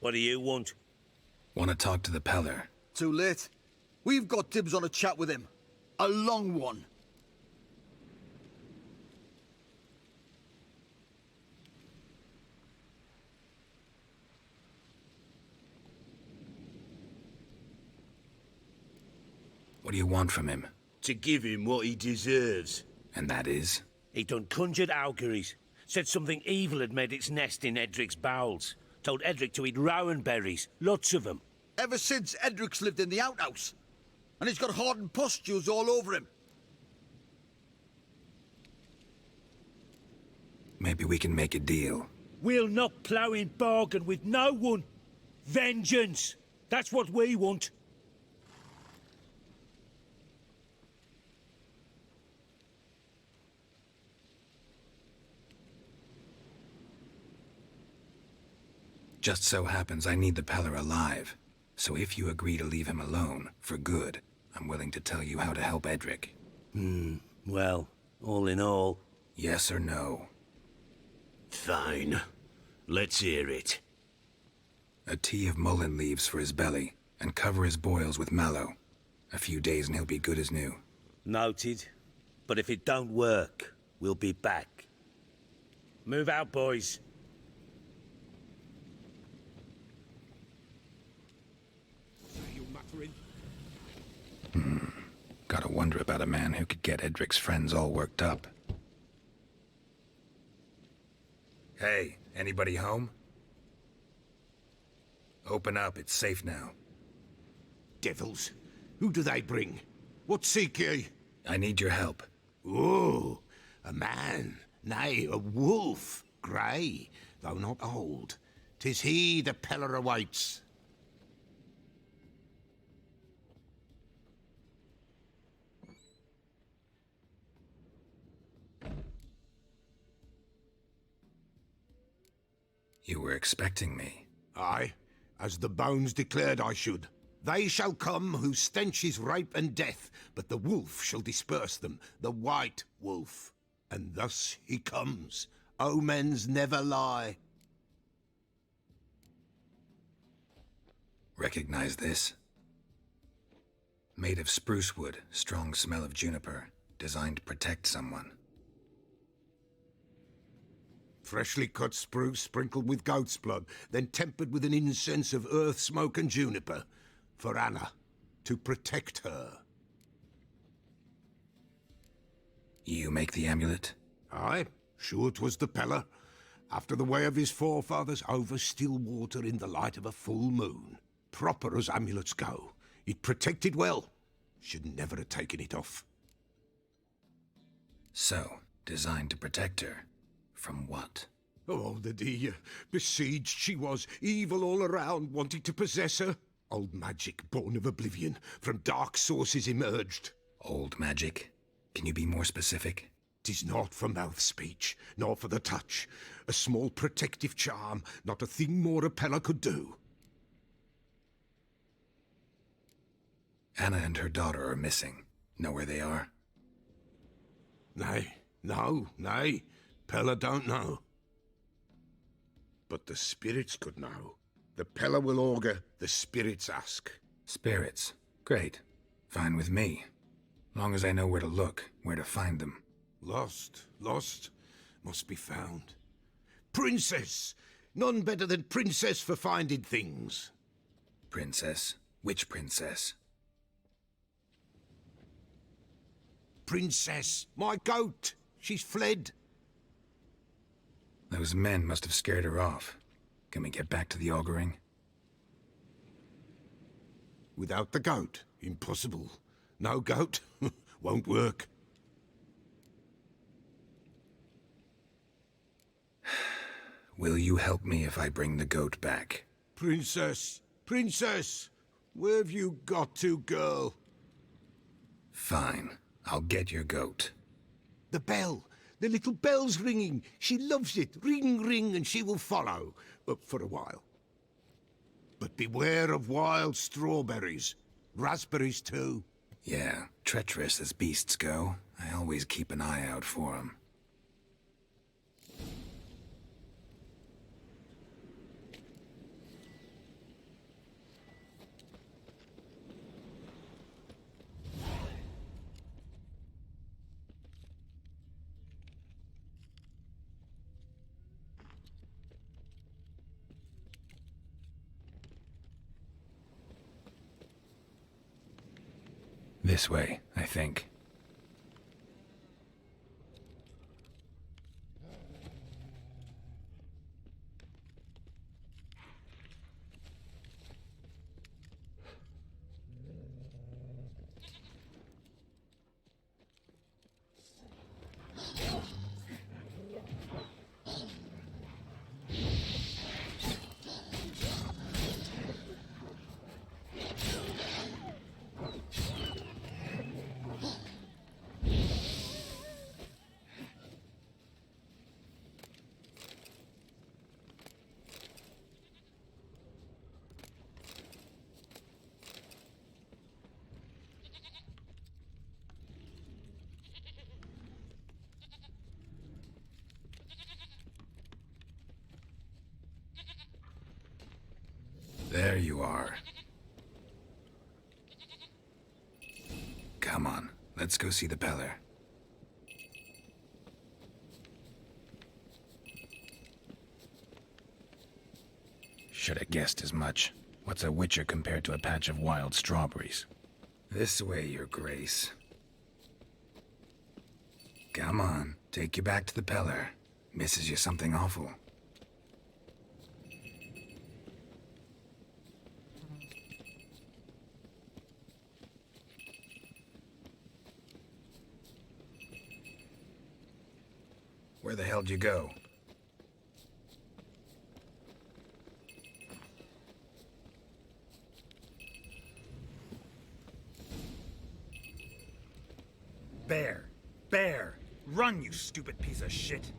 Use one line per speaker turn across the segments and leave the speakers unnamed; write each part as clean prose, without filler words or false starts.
What do you want?
Want to talk to the Peller.
Too late. We've got dibs on a chat with him. A long one.
What do you want from him?
To give him what he deserves.
And that is?
He done conjured auguries. Said something evil had made its nest in Edric's bowels. Told Edric to eat rowan berries. Lots of them.
Ever since Edric's lived in the outhouse. And he's got hardened pustules all over him.
Maybe we can make a deal.
We'll not plough in bargain with no one. Vengeance. That's what we want.
Just so happens I need the Peller alive. So if you agree to leave him alone, for good, I'm willing to tell you how to help Edric.
Well, all in all...
Yes or no?
Fine. Let's hear it.
A tea of mullein leaves for his belly, and cover his boils with mallow. A few days and he'll be good as new.
Noted. But if it don't work, we'll be back. Move out, boys.
Gotta wonder about a man who could get Edric's friends all worked up. Hey, anybody home? Open up, it's safe now.
Devils, who do they bring? What seek ye?
I need your help.
Oh, a man, nay, a wolf, grey, though not old. 'Tis he the Peller awaits.
You were expecting me.
Aye, as the bones declared I should. They shall come whose stench is rape and death, but the wolf shall disperse them, the white wolf. And thus he comes. Omens never lie.
Recognize this? Made of spruce wood, strong smell of juniper, designed to protect someone.
Freshly cut spruce sprinkled with goat's blood, then tempered with an incense of earth, smoke and juniper. For Anna, to protect her.
You make the amulet?
Aye, sure 'twas the Peller. After the way of his forefathers, over still water in the light of a full moon. Proper as amulets go. It protected well. Should never have taken it off.
So, designed to protect her. From what?
Oh, the dear. Besieged she was, evil all around, wanting to possess her. Old magic, born of oblivion, from dark sources emerged.
Old magic? Can you be more specific?
'Tis not for mouth speech, nor for the touch. A small protective charm, not a thing more a Peller could do.
Anna and her daughter are missing. Know where they are?
Nay, nay. Peller don't know. But the spirits could know. The Peller will augur, the spirits ask.
Spirits. Great. Fine with me. Long as I know where to look, where to find them.
Lost, must be found. Princess! None better than Princess for finding things.
Princess? Which princess?
Princess, my goat! She's fled.
Those men must have scared her off. Can we get back to the auguring?
Without the goat, impossible. No goat, won't work.
Will you help me if I bring the goat back?
Princess, where have you got to, girl?
Fine. I'll get your goat.
The bell. The little bell's ringing. She loves it. Ring, ring, and she will follow. For a while. But beware of wild strawberries. Raspberries, too.
Yeah, treacherous as beasts go. I always keep an eye out for 'em. This way, I think. There you are. Come on, let's go see the Peller. Should have guessed as much. What's a witcher compared to a patch of wild strawberries? This way, your grace. Come on, take you back to the Peller. Misses you something awful. Where the hell'd you go?
Bear! Bear! Run, you stupid piece of shit!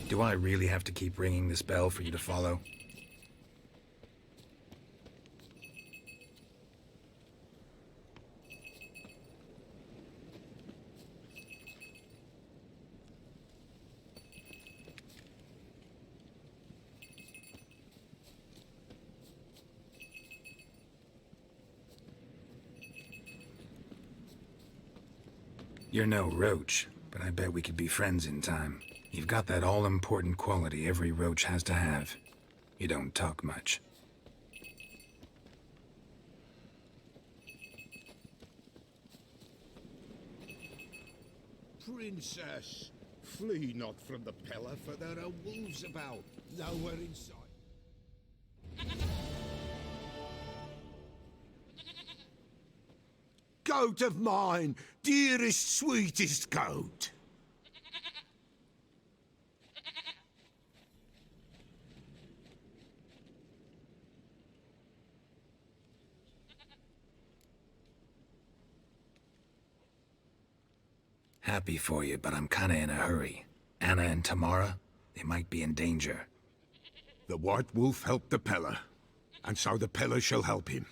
Do I really have to keep ringing this bell for you to follow? You're no roach, but I bet we could be friends in time. You've got that all-important quality every roach has to have. You don't talk much.
Princess, flee not from the Peller, for there are wolves about, nowhere in sight. Goat of mine, dearest, sweetest goat.
Happy for you, but I'm kinda in a hurry. Anna and Tamara, they might be in danger.
The White Wolf helped the Peller, and so the Peller shall help him.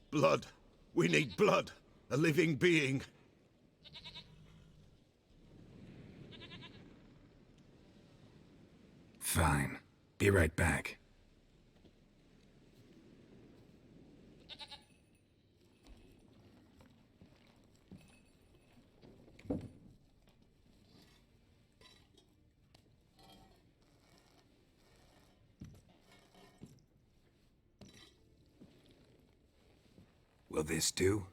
Blood. We need blood. A living being.
Fine. Be right back. Will this do?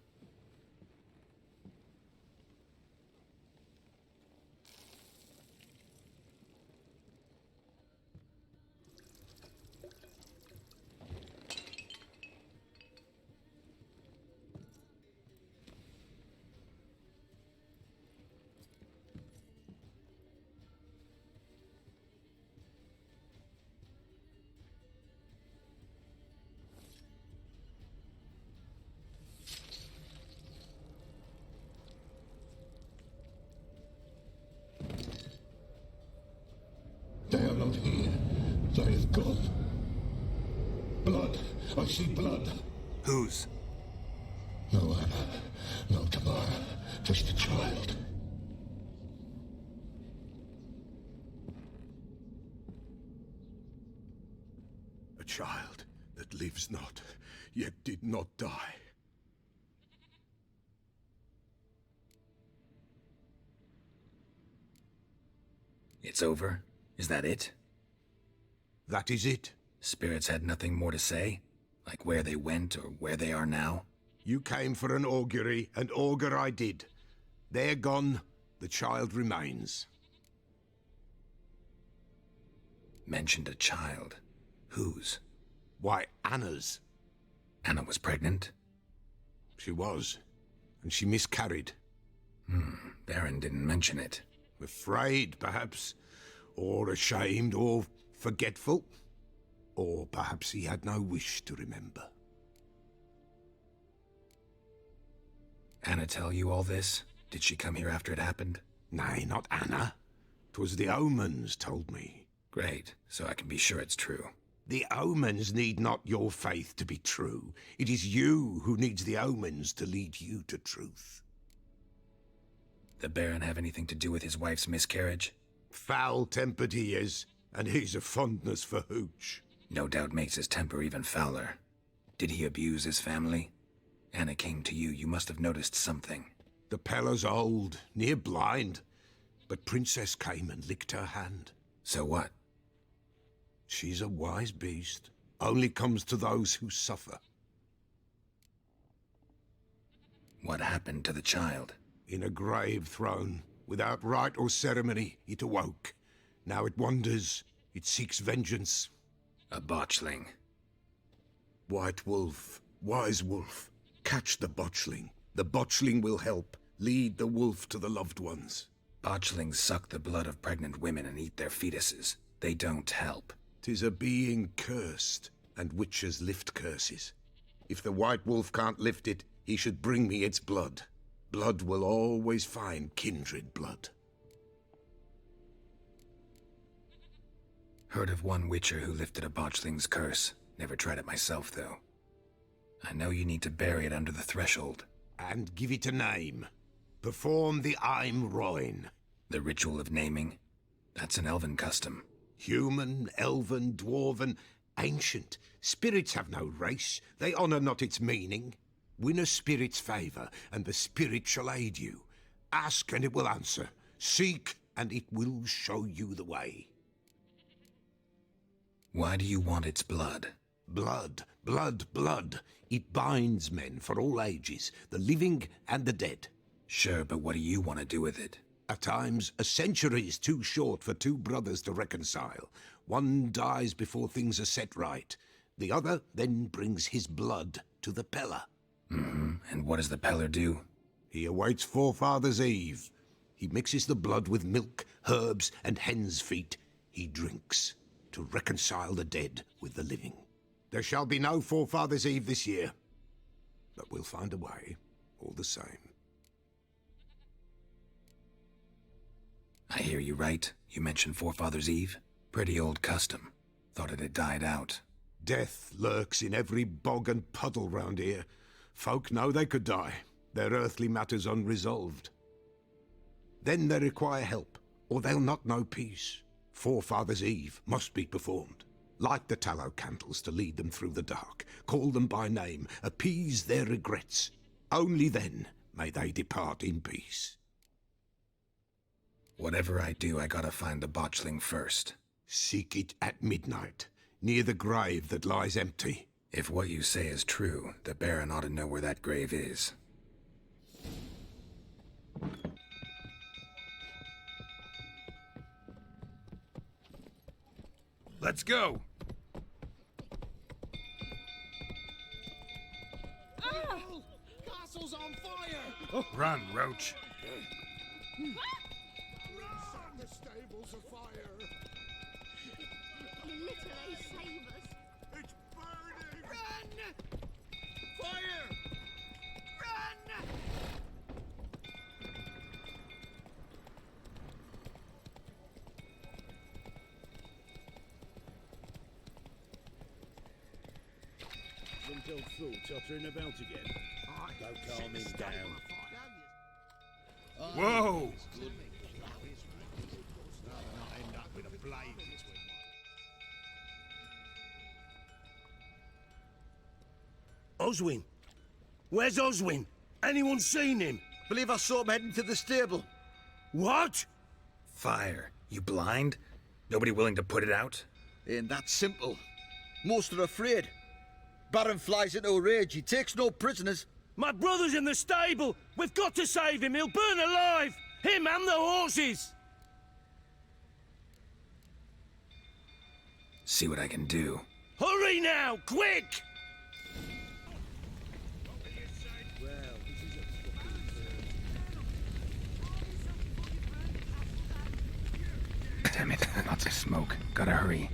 They are not here. They have gone. Blood. I see blood.
Whose?
No Anna. No Tamara. Just a child.
A child that lives not, yet did not die.
It's over? Is that it?
That is it.
Spirits had nothing more to say? Like where they went or where they are now?
You came for an augury, and augur I did. They're gone, the child remains.
Mentioned a child. Whose?
Why, Anna's.
Anna was pregnant?
She was, and she miscarried.
Baron didn't mention it.
Afraid, perhaps, or ashamed, or forgetful. Or perhaps he had no wish to remember.
Anna tell you all this? Did she come here after it happened?
Nay, not Anna. 'Twas the omens told me.
Great, so I can be sure it's true.
The omens need not your faith to be true. It is you who needs the omens to lead you to truth.
The Baron have anything to do with his wife's miscarriage?
Foul-tempered he is, and he's a fondness for hooch.
No doubt makes his temper even fouler. Did he abuse his family? Anna came to you, you must have noticed something.
The Peller's old, near blind, but Princess came and licked her hand.
So what?
She's a wise beast, only comes to those who suffer.
What happened to the child?
In a grave thrown, without rite or ceremony, it awoke. Now it wanders, it seeks vengeance.
A botchling.
White Wolf, Wise Wolf, catch the botchling. The botchling will help, lead the wolf to the loved ones.
Botchlings suck the blood of pregnant women and eat their fetuses. They don't help.
'Tis a being cursed, and witches lift curses. If the White Wolf can't lift it, he should bring me its blood. Blood will always find kindred blood.
Heard of one witcher who lifted a botchling's curse. Never tried it myself, though. I know you need to bury it under the threshold.
And give it a name. Perform the Aim Roin.
The ritual of naming. That's an elven custom.
Human, elven, dwarven, ancient. Spirits have no race. They honour not its meaning. Win a spirit's favour, and the spirit shall aid you. Ask, and it will answer. Seek, and it will show you the way.
Why do you want its blood?
Blood, blood, blood. It binds men for all ages, the living and the dead.
Sure, but what do you want to do with it?
At times, a century is too short for two brothers to reconcile. One dies before things are set right. The other then brings his blood to the Peller.
And what does the Peller do?
He awaits Forefather's Eve. He mixes the blood with milk, herbs, and hen's feet. He drinks to reconcile the dead with the living. There shall be no Forefather's Eve this year, but we'll find a way, all the same.
I hear you right. You mentioned Forefathers' Eve? Pretty old custom. Thought it had died out.
Death lurks in every bog and puddle round here. Folk know they could die, their earthly matters unresolved. Then they require help, or they'll not know peace. Forefathers' Eve must be performed. Light the tallow candles to lead them through the dark. Call them by name, appease their regrets. Only then may they depart in peace.
Whatever I do, I gotta find the botchling first.
Seek it at midnight, near the grave that lies empty.
If what you say is true, the Baron ought to know where that grave is.
Let's go!
Castle's on fire!
Run, Roach.
The stable's afire!
Literally save us.
It's burning!
Run! Fire! Run!
Until fool tottering about again. Don't calm him down.
Whoa!
Oswin? Where's Oswin? Anyone seen him?
Believe I saw him heading to the stable.
What?
Fire. You blind? Nobody willing to put it out?
Ain't that simple. Most are afraid. Baron flies into a rage. He takes no prisoners.
My brother's in the stable! We've got to save him! He'll burn alive! Him and the horses!
See what I can do.
Hurry now! Quick!
Damn it, lots of smoke. Gotta hurry.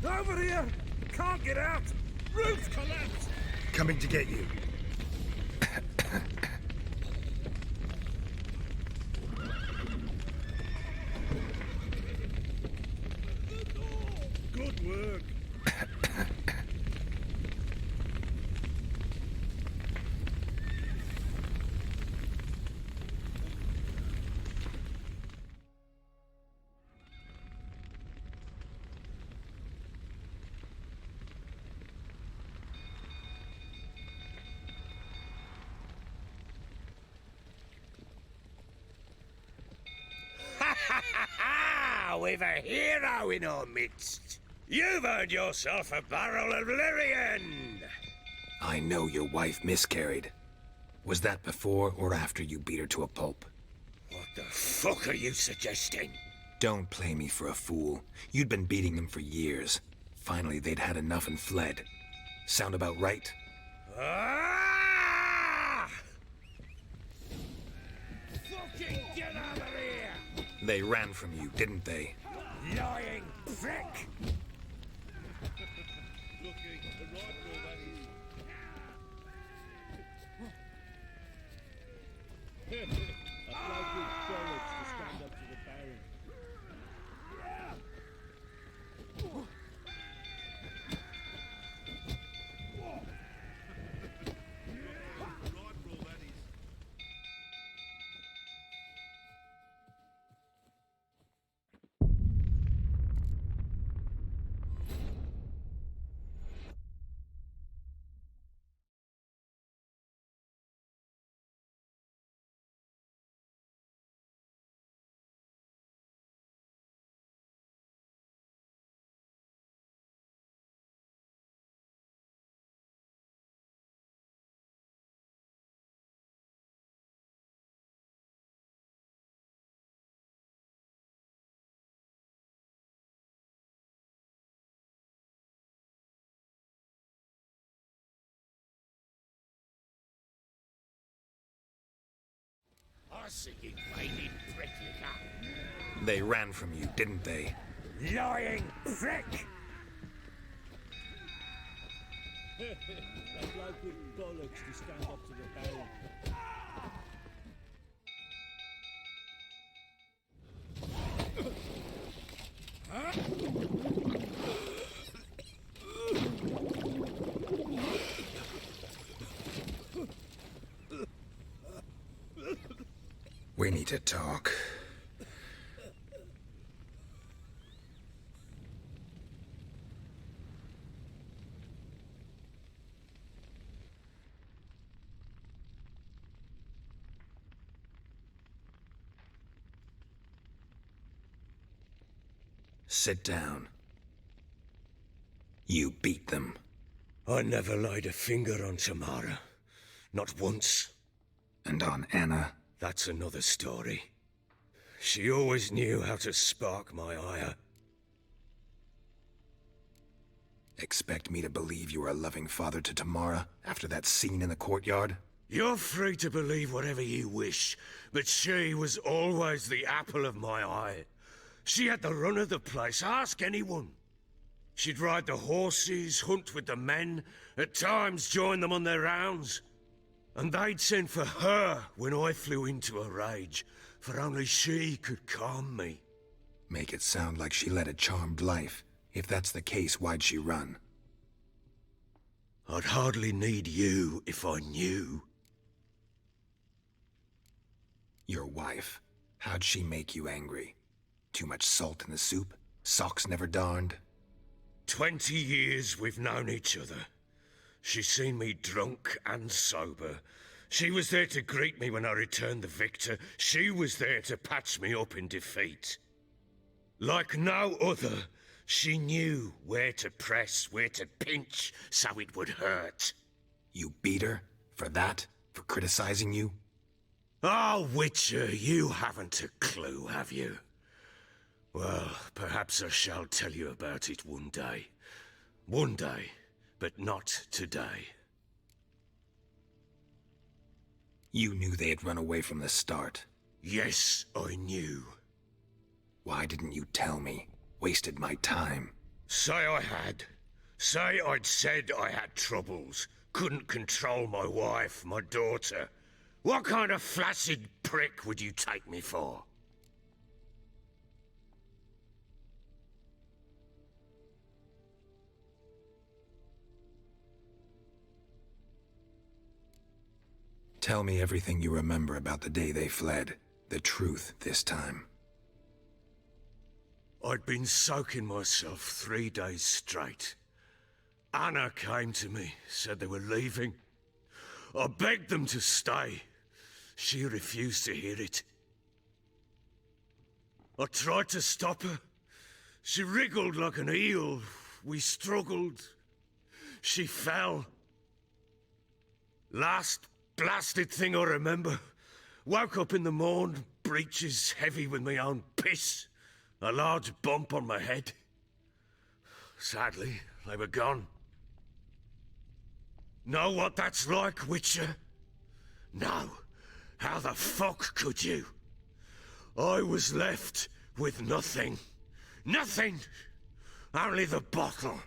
Over here! Can't get out! Roof collapsed! Coming to get you. Good work.
We've a hero in our midst. You've earned yourself a barrel of Lyrian.
I know your wife miscarried. Was that before or after you beat her to a pulp?
What the fuck are you suggesting?
Don't play me for a fool. You'd been beating them for years. Finally, they'd had enough and fled. Sound about right?
Ah! Fucking get out of here!
They ran from you, didn't they?
Lying prick!
They ran from you, didn't they?
Lying prick!
That bloke with bollocks to stand up to the barrel.
We need to talk. Sit down. You beat them.
I never laid a finger on Tamara. Not once.
And on Anna?
That's another story. She always knew how to spark my ire.
Expect me to believe you were a loving father to Tamara after that scene in the courtyard?
You're free to believe whatever you wish, but she was always the apple of my eye. She had the run of the place, ask anyone. She'd ride the horses, hunt with the men, at times join them on their rounds. And they'd send for her when I flew into a rage, for only she could calm me.
Make it sound like she led a charmed life. If that's the case, why'd she run?
I'd hardly need you if I knew.
Your wife. How'd she make you angry? Too much salt in the soup? Socks never darned?
20 years we've known each other. She's seen me drunk and sober. She was there to greet me when I returned the victor. She was there to patch me up in defeat. Like no other, she knew where to press, where to pinch, so it would hurt.
You beat her? For that? For criticizing you?
Oh, Witcher, you haven't a clue, have you? Well, perhaps I shall tell you about it one day. One day, but not today.
You knew they had run away from the start.
Yes, I knew.
Why didn't you tell me? Wasted my time.
Say I had. Say I'd said I had troubles. Couldn't control my wife, my daughter. What kind of flaccid prick would you take me for?
Tell me everything you remember about the day they fled. The truth this time.
I'd been soaking myself 3 days straight. Anna came to me, said they were leaving. I begged them to stay. She refused to hear it. I tried to stop her. She wriggled like an eel. We struggled. She fell. Last blasted thing I remember. Woke up in the morn, breeches heavy with my own piss. A large bump on my head. Sadly, they were gone. Know what that's like, Witcher? No. How the fuck could you? I was left with nothing. Nothing! Only the bottle.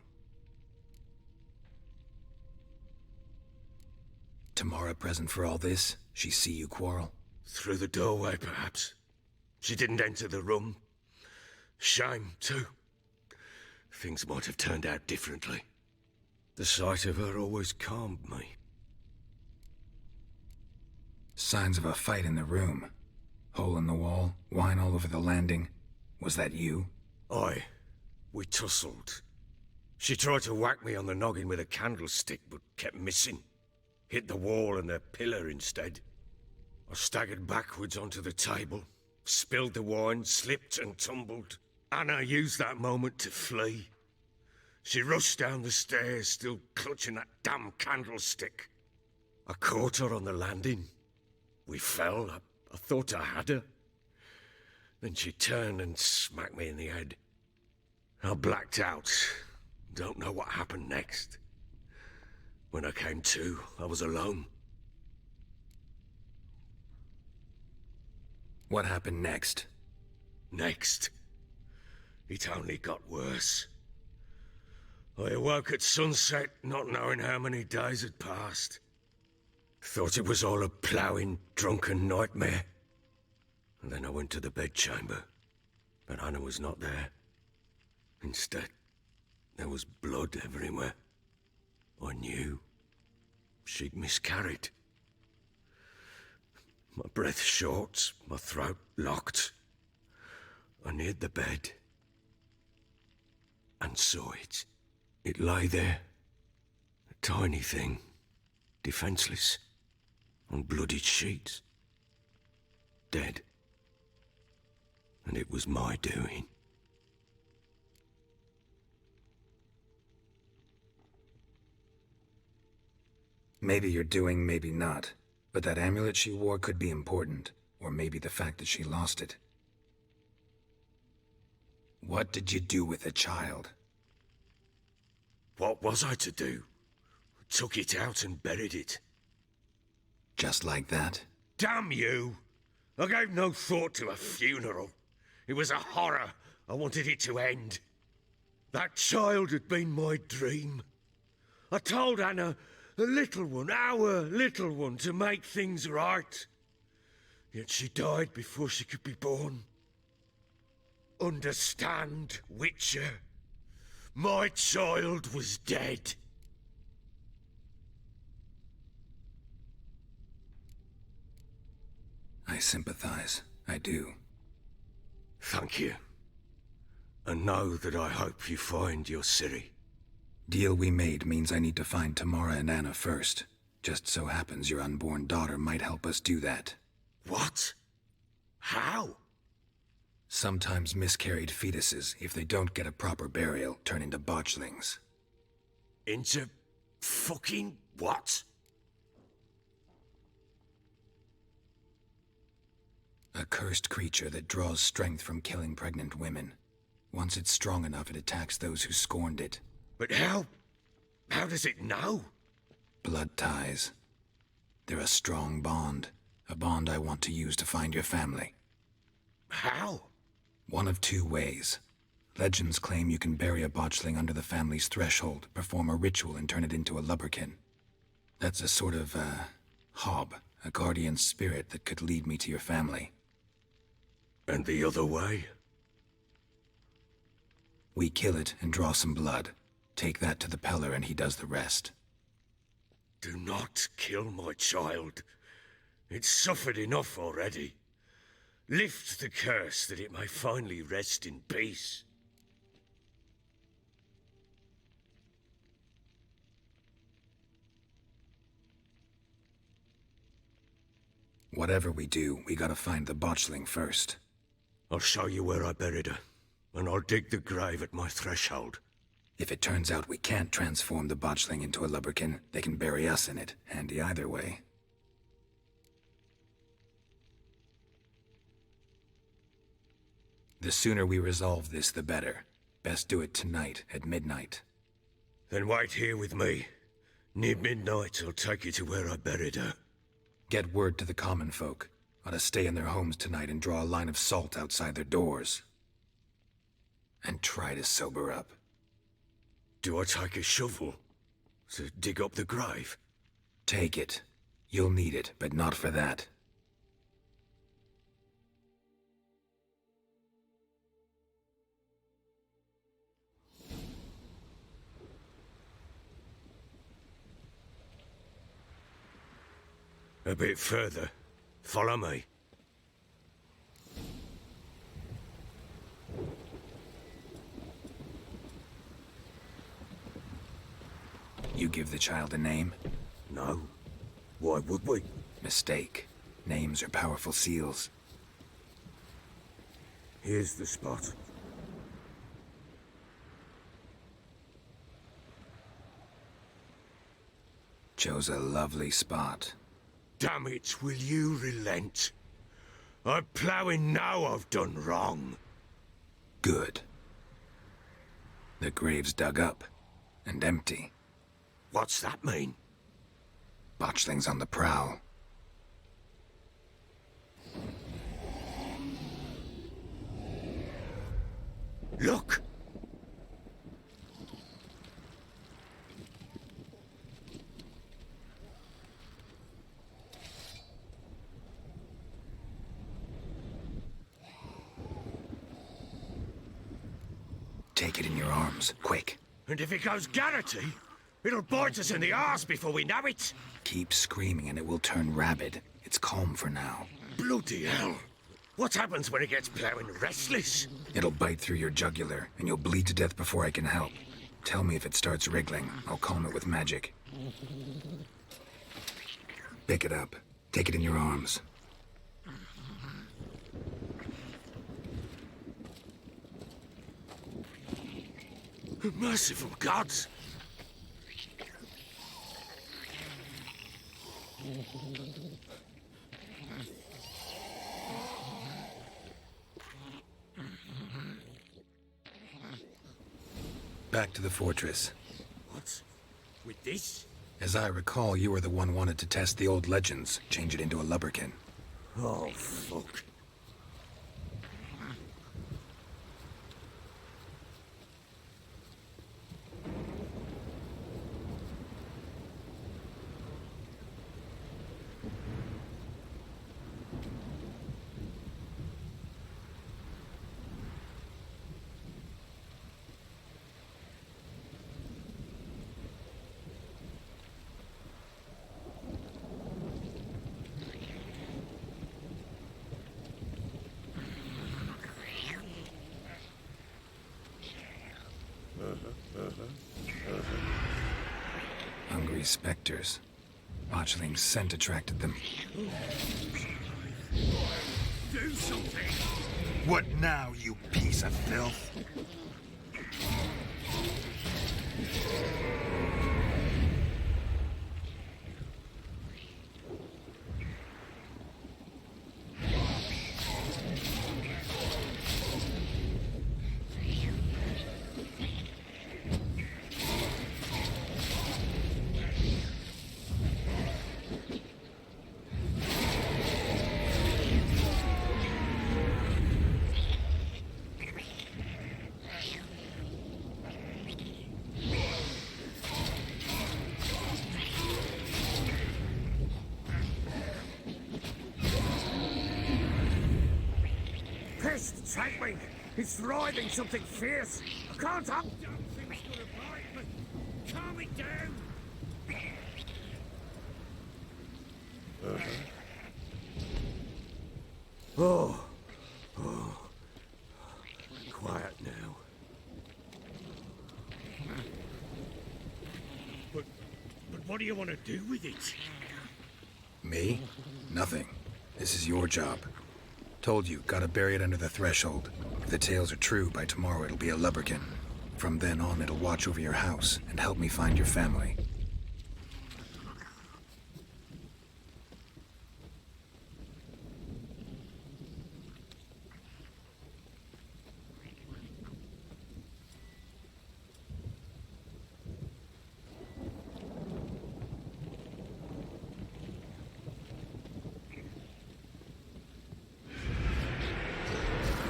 Tamara present for all this? She see you quarrel?
Through the doorway, perhaps. She didn't enter the room. Shame, too. Things might have turned out differently. The sight of her always calmed me.
Signs of a fight in the room. Hole in the wall, wine all over the landing. Was that you?
Aye. We tussled. She tried to whack me on the noggin with a candlestick, but kept missing. Hit the wall and a pillar instead. I staggered backwards onto the table, spilled the wine, slipped and tumbled. Anna used that moment to flee. She rushed down the stairs, still clutching that damn candlestick. I caught her on the landing. We fell. I thought I had her. Then she turned and smacked me in the head. I blacked out. Don't know what happened next. When I came to, I was alone.
What happened next?
Next? it only got worse. I awoke at sunset, not knowing how many days had passed. Thought it was all a ploughing, drunken nightmare. And then I went to the bedchamber, but Anna was not there. Instead, there was blood everywhere. I knew she'd miscarried. My breath short, my throat locked. I neared the bed and saw it. It lay there, a tiny thing, defenseless, on bloodied sheets, dead. And it was my doing.
Maybe you're doing, maybe not. But that amulet she wore could be important. Or maybe the fact that she lost it. What did you do with the child?
What was I to do? Took it out and buried it.
Just like that?
Damn you! I gave no thought to a funeral. It was a horror. I wanted it to end. That child had been my dream. I told Anna, the little one, our little one, to make things right. Yet she died before she could be born. Understand, Witcher? My child was dead.
I sympathize. I do.
Thank you. And know that I hope you find your Ciri.
Deal we made means I need to find Tamara and Anna first. Just so happens your unborn daughter might help us do that.
What? How?
Sometimes miscarried fetuses, if they don't get a proper burial, turn into botchlings.
Into fucking what?
A cursed creature that draws strength from killing pregnant women. Once it's strong enough, it attacks those who scorned it.
But how? How does it know?
Blood ties. They're a strong bond. A bond I want to use to find your family.
How?
One of two ways. Legends claim you can bury a botchling under the family's threshold, perform a ritual, and turn it into a lubberkin. That's a sort of, hob, a guardian spirit that could lead me to your family.
And the other way?
We kill it and draw some blood. Take that to the Peller and he does the rest.
Do not kill my child. It's suffered enough already. Lift the curse that it may finally rest in peace.
Whatever we do, we gotta find the botchling first.
I'll show you where I buried her, and I'll dig the grave at my threshold.
If it turns out we can't transform the botchling into a lubberkin, they can bury us in it. Handy either way. The sooner we resolve this, the better. Best do it tonight, at midnight.
Then wait here with me. Near midnight, I'll take you to where I buried her.
Get word to the common folk. Ought to stay in their homes tonight and draw a line of salt outside their doors. And try to sober up.
Do I take a shovel to dig up the grave?
Take it. You'll need it, but not for that.
A bit further. Follow me.
You give the child a name?
No. Why would we?
Mistake. Names are powerful seals.
Here's the spot.
Chose a lovely spot.
Damn it, will you relent? I'm ploughing now I've done wrong.
Good. The grave's dug up. And empty.
What's that mean?
Botchling's on the prowl.
Look!
Take it in your arms, quick.
And if it goes Garrity, it'll bite us in the arse before we know it.
Keep screaming and it will turn rabid. It's calm for now.
Bloody hell. What happens when it gets plowing restless?
It'll bite through your jugular, and you'll bleed to death before I can help. Tell me if it starts wriggling. I'll calm it with magic. Pick it up. Take it in your arms.
Merciful gods!
Back to the fortress.
What? With this?
As I recall, you were the one wanted to test the old legends, change it into a lubberkin.
Oh, fuck.
Hungry specters. Botchling's scent attracted them.
Do something!
What now, you piece of filth?
Pest take me! It's writhing something fierce! I can't up! Don't think it's gonna bite me! Calm it down! Oh. Quiet now. But what do you want to do with it?
Me? Nothing. This is your job. Told you, gotta bury it under the threshold. If the tales are true, by tomorrow it'll be a lubberkin. From then on, it'll watch over your house and help me find your family.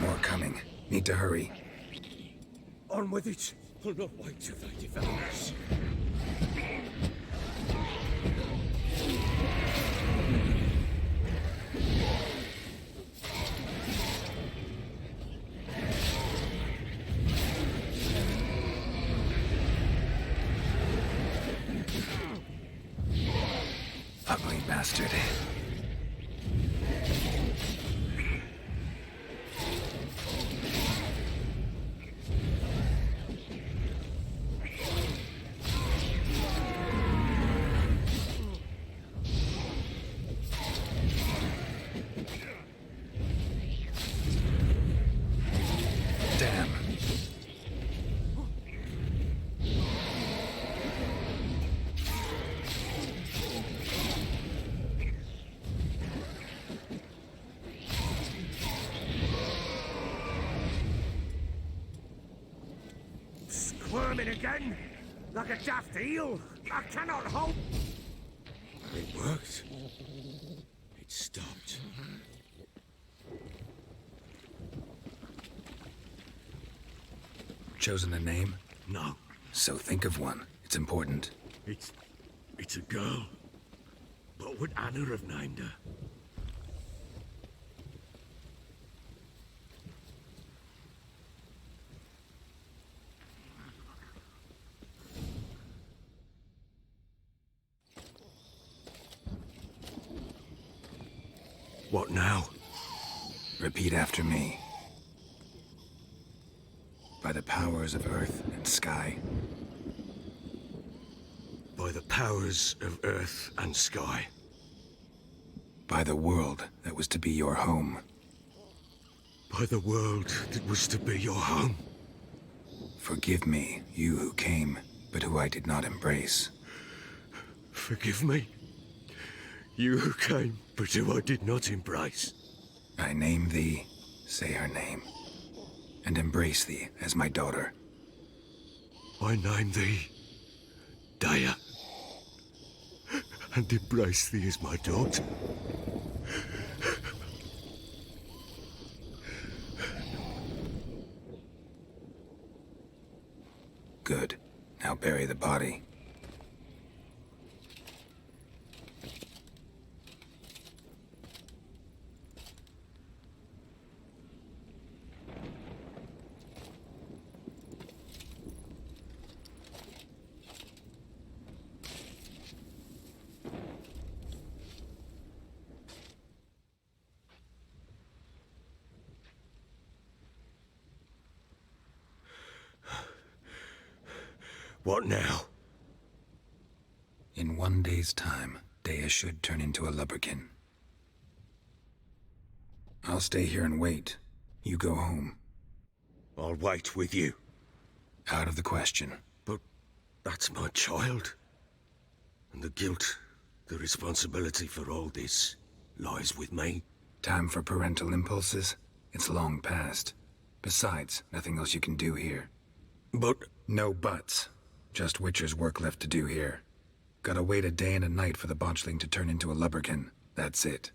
More coming. Need to hurry.
On with it! I'll not wait till they devour us.
Ugly bastard. Damn.
Squirming again? Like a daft eel? I cannot hope! It worked. It stopped.
chosen a name?
No,
So think of one. It's important.
it's a girl. What would Anna have named her? What now?
Repeat after me. By the powers of earth and sky.
By the powers of earth and sky.
By the world that was to be your home.
By the world that was to be your home.
Forgive me, you who came, but who I did not embrace.
Forgive me. You who came, but who I did not embrace.
I name thee, say her name, and embrace thee as my daughter.
I name thee Dea, and embrace thee as my daughter.
Good. Now bury the body.
What now?
In 1 day's time, Dea should turn into a lubberkin. I'll stay here and wait. You go home.
I'll wait with you.
Out of the question.
But that's my child. And the guilt, the responsibility for all this lies with me.
Time for parental impulses? It's long past. Besides, nothing else you can do here.
But
No buts. Just Witcher's work left to do here. Gotta wait a day and a night for the botchling to turn into a lubberkin. That's it.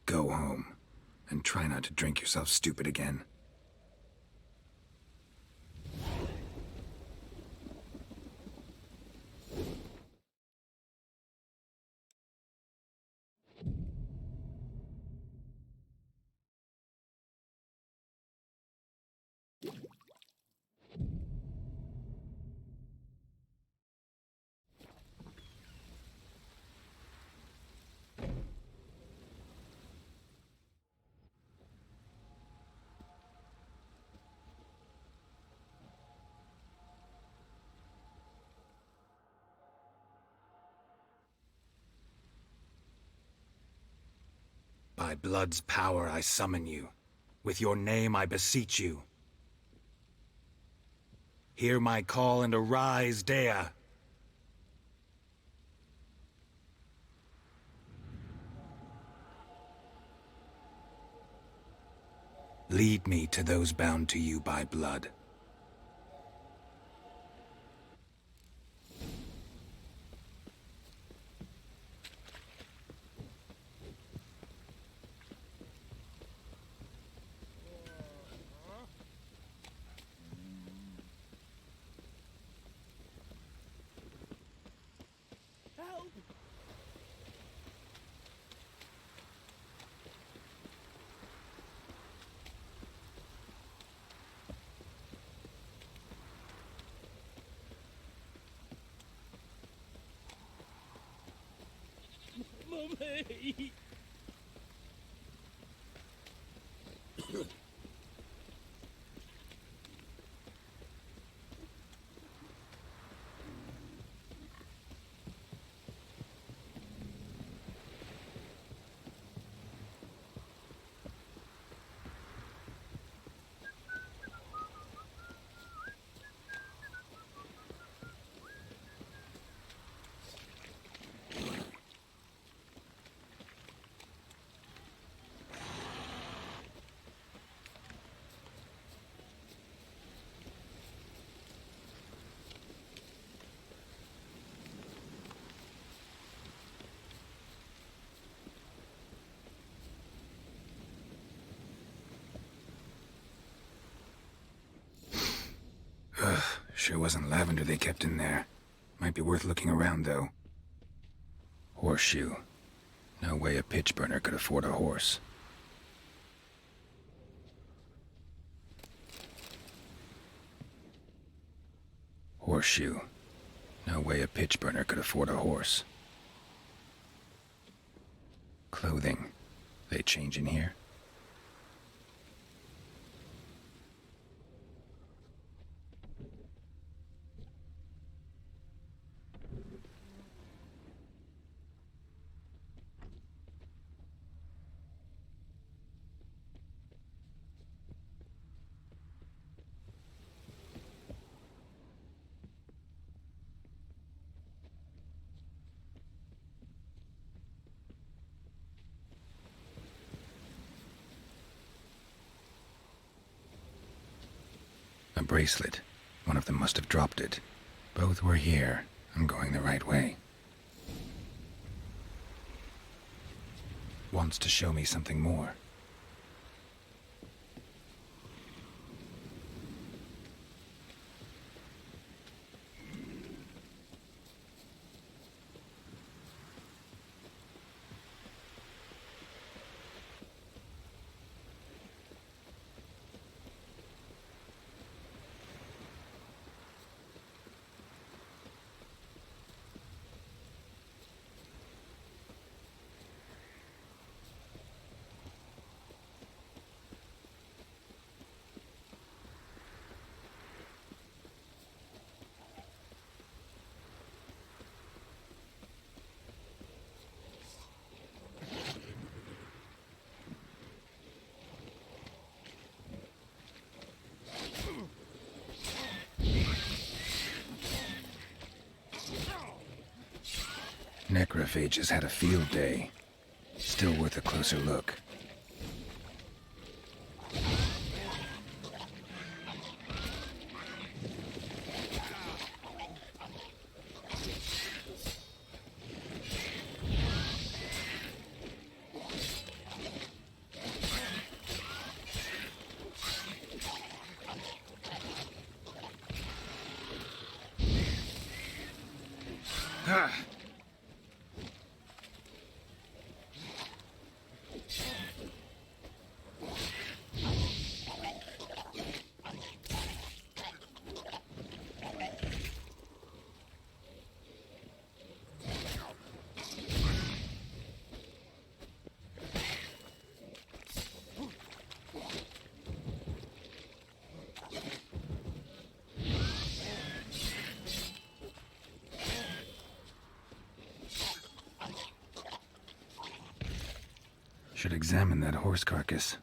Go home. And try not to drink yourself stupid again. By blood's power I summon you. With your name I beseech you. Hear my call and arise, Dea. Lead me to those bound to you by blood.
Help! Mummy!
Sure wasn't lavender they kept in there. Might be worth looking around, though. Horseshoe. No way a pitch burner could afford a horse. Horseshoe. No way a pitch burner could afford a horse. Clothing. They change in here? A bracelet. One of them must have dropped it. Both were here. I'm going the right way. Wants to show me something more. Necrophages had a field day. Still worth a closer look. Should examine that horse carcass.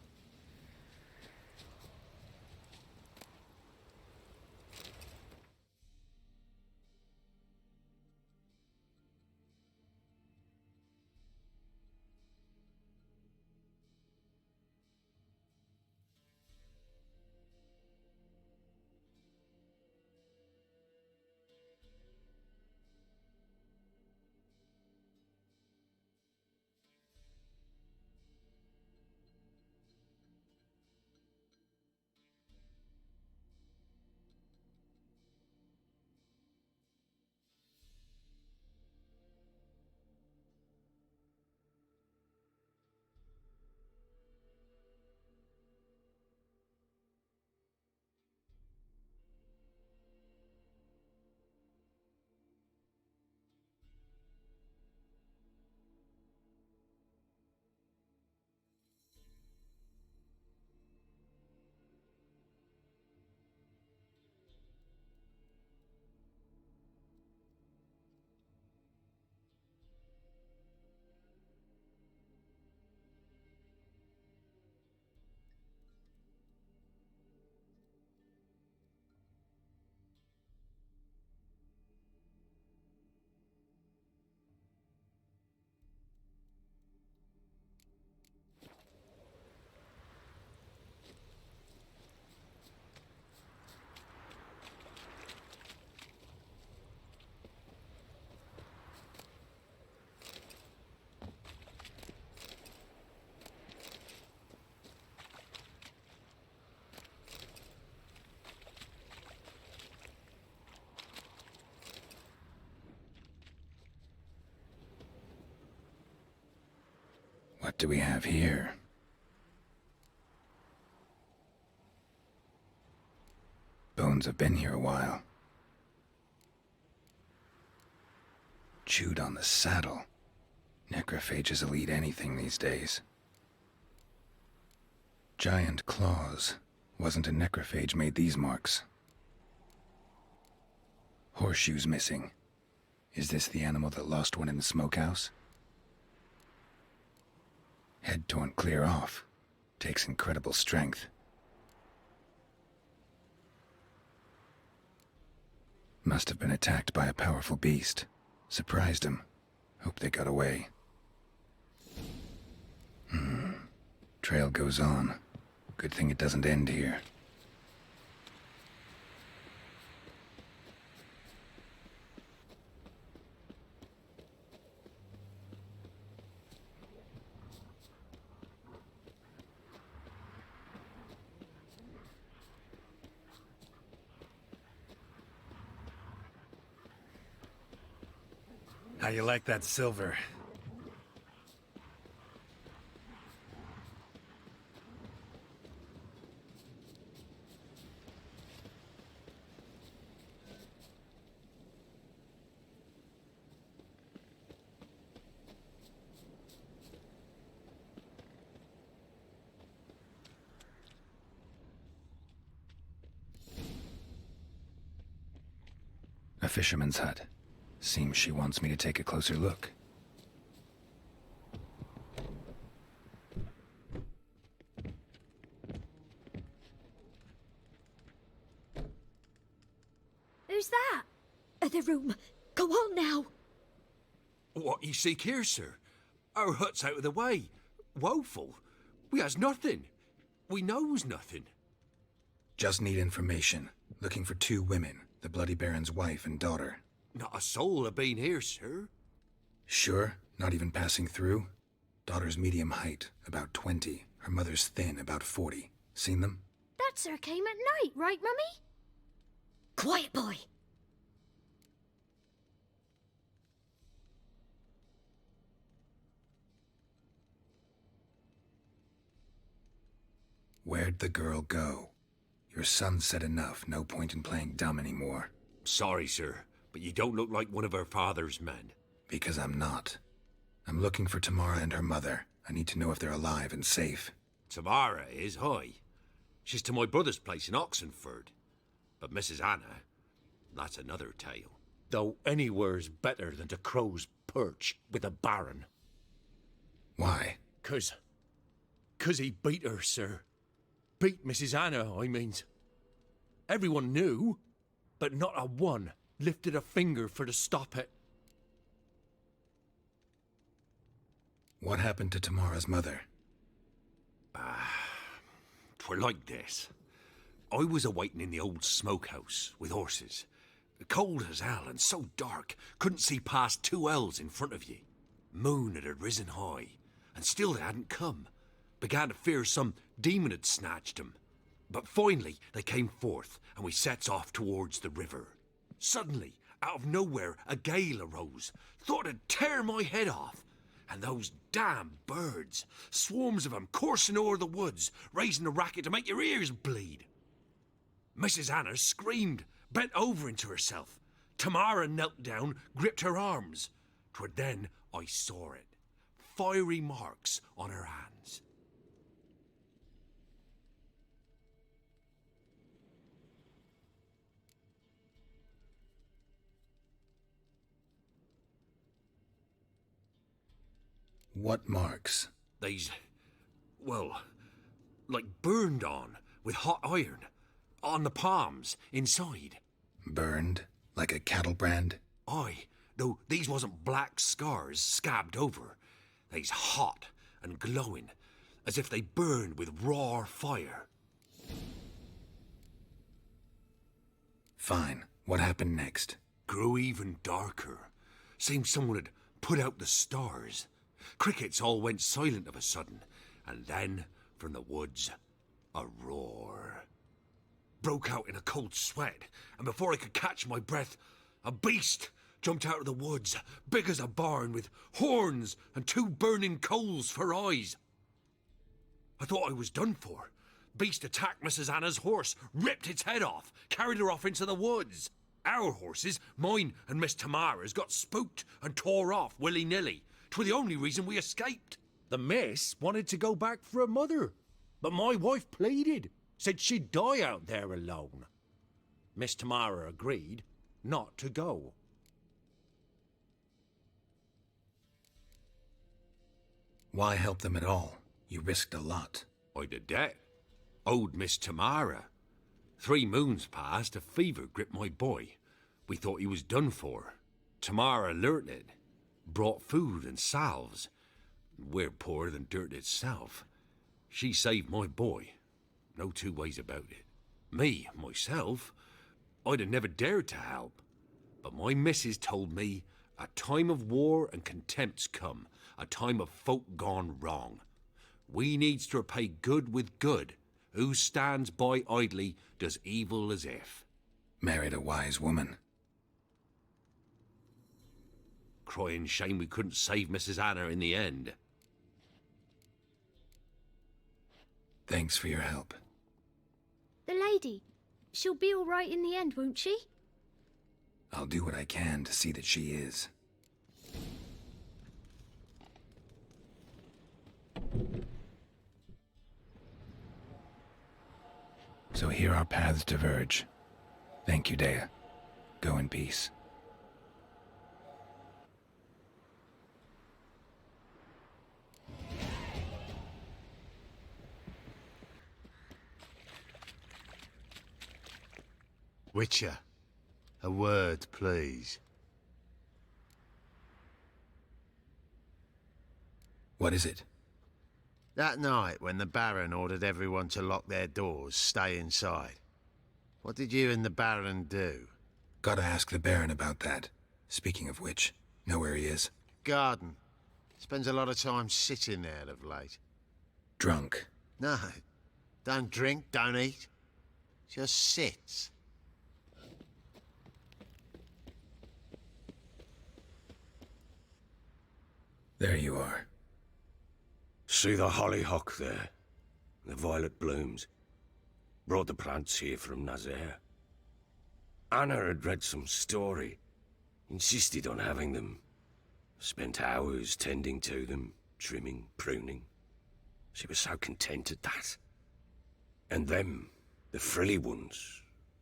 What do we have here? Bones have been here a while. Chewed on the saddle. Necrophages will eat anything these days. Giant claws. Wasn't a necrophage made these marks. Horseshoes missing. Is this the animal that lost one in the smokehouse? Head torn clear off. Takes incredible strength. Must have been attacked by a powerful beast. Surprised him. Hope they got away. Trail goes on. Good thing it doesn't end here.
How you like that silver?
A fisherman's hut. Seems she wants me to take a closer look.
Who's that? The room. Go on now.
What you seek here, sir? Our hut's out of the way. Woeful. We has nothing. We knows nothing.
Just need information. Looking for 2 women. The Bloody Baron's wife and daughter.
Not a soul have been here, sir.
Sure? Not even passing through? Daughter's medium height, about 20. Her mother's thin, about 40. Seen them?
That sir came at night, right, Mummy? Quiet, boy.
Where'd the girl go? Your son said enough. No point in playing dumb anymore.
Sorry, sir, but you don't look like one of our father's men.
Because I'm not. I'm looking for Tamara and her mother. I need to know if they're alive and safe.
Tamara is, hi. She's to my brother's place in Oxenford. But Mrs. Anna, that's another tale. Though anywhere's better than to Crow's Perch with a baron.
Why?
'Cause he beat her, sir. Beat Mrs. Anna, I means. Everyone knew, but not a one lifted a finger for to stop it.
What happened to Tamara's mother?
'Twere like this. I was awaiting in the old smokehouse with horses. Cold as hell and so dark, couldn't see past 2 ells in front of ye. Moon had risen high, and still they hadn't come. Began to fear some demon had snatched them. But finally they came forth, and we sets off towards the river. Suddenly, out of nowhere, a gale arose. Thought it'd tear my head off. And those damn birds, swarms of them coursing o'er the woods, raising a racket to make your ears bleed. Mrs. Anna screamed, bent over into herself. Tamara knelt down, gripped her arms. 'Twere then I saw it. Fiery marks on her hands.
What marks?
They's, well, like burned on with hot iron. On the palms, inside.
Burned? Like a cattle brand?
Aye, though these wasn't black scars scabbed over. They's hot and glowing, as if they burned with raw fire.
Fine. What happened next?
Grew even darker. Seemed someone had put out the stars. Crickets all went silent of a sudden, and then, from the woods, a roar. Broke out in a cold sweat, and before I could catch my breath, a beast, jumped out of the woods, big as a barn, with horns and 2 burning coals for eyes. I thought I was done for. Beast attacked Mrs. Anna's horse, ripped its head off, carried her off into the woods. Our horses, mine and Miss Tamara's, got spooked and tore off willy-nilly. 'Twere the only reason we escaped. The miss wanted to go back for her mother, but my wife pleaded, said she'd die out there alone. Miss Tamara agreed not to go.
Why help them at all? You risked a lot.
I'd a debt. Owed Miss Tamara. 3 moons passed, a fever gripped my boy. We thought he was done for. Tamara learnt it. Brought food and salves. We're poorer than dirt itself. She saved my boy. No 2 ways about it. Me, myself, I'd have never dared to help. But my missus told me a time of war and contempt's come. A time of folk gone wrong. We needs to repay good with good. Who stands by idly does evil as if.
Married a wise woman.
Crying shame we couldn't save Mrs. Anna in the end.
Thanks for your help.
The lady. She'll be all right in the end, won't she?
I'll do what I can to see that she is. So here our paths diverge. Thank you, Dea. Go in peace.
Witcher, a word, please.
What is it?
That night when the Baron ordered everyone to lock their doors, stay inside. What did you and the Baron do?
Gotta ask the Baron about that. Speaking of which, know where he is?
Garden. Spends a lot of time sitting there of late.
Drunk.
No. Don't drink, don't eat. Just sits.
There you are.
See the hollyhock there? The violet blooms. Brought the plants here from Nazaire. Anna had read some story. Insisted on having them. Spent hours tending to them, trimming, pruning. She was so content at that. And them, the frilly ones,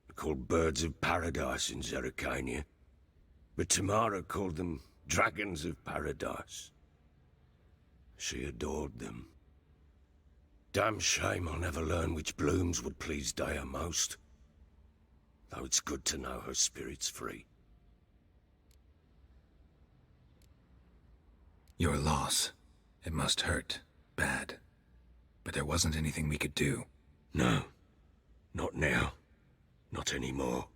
are called birds of paradise in Zerrikania. But Tamara called them dragons of paradise. She adored them. Damn shame I'll never learn which blooms would please Dea most. Though it's good to know her spirit's free.
Your loss. It must hurt. Bad. But there wasn't anything we could do.
No. Not now. Not anymore.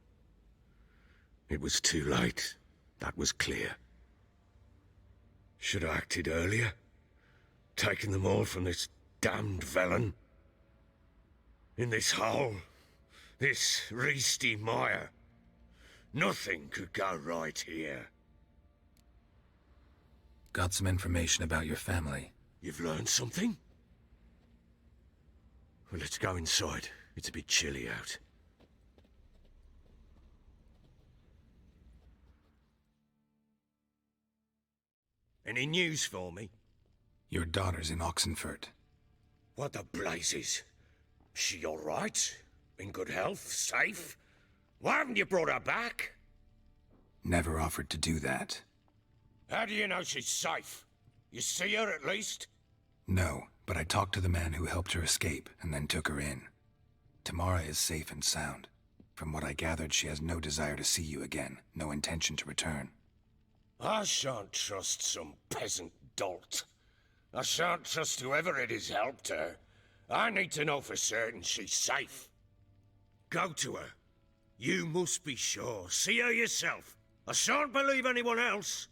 It was too late. That was clear. Should have acted earlier. Taken them all from this damned villain. In this hole. This reesty mire. Nothing could go right here.
Got some information about your family.
You've learned something? Well, let's go inside. It's a bit chilly out. Any news for me?
Your daughter's in Oxenfurt.
What the blazes? She all right? In good health? Safe? Why haven't you brought her back?
Never offered to do that.
How do you know she's safe? You see her at least?
No, but I talked to the man who helped her escape and then took her in. Tamara is safe and sound. From what I gathered, she has no desire to see you again, no intention to return.
I shan't trust some peasant dolt. I shan't trust whoever it is helped her. I need to know for certain she's safe. Go to her. You must be sure. See her yourself. I shan't believe anyone else.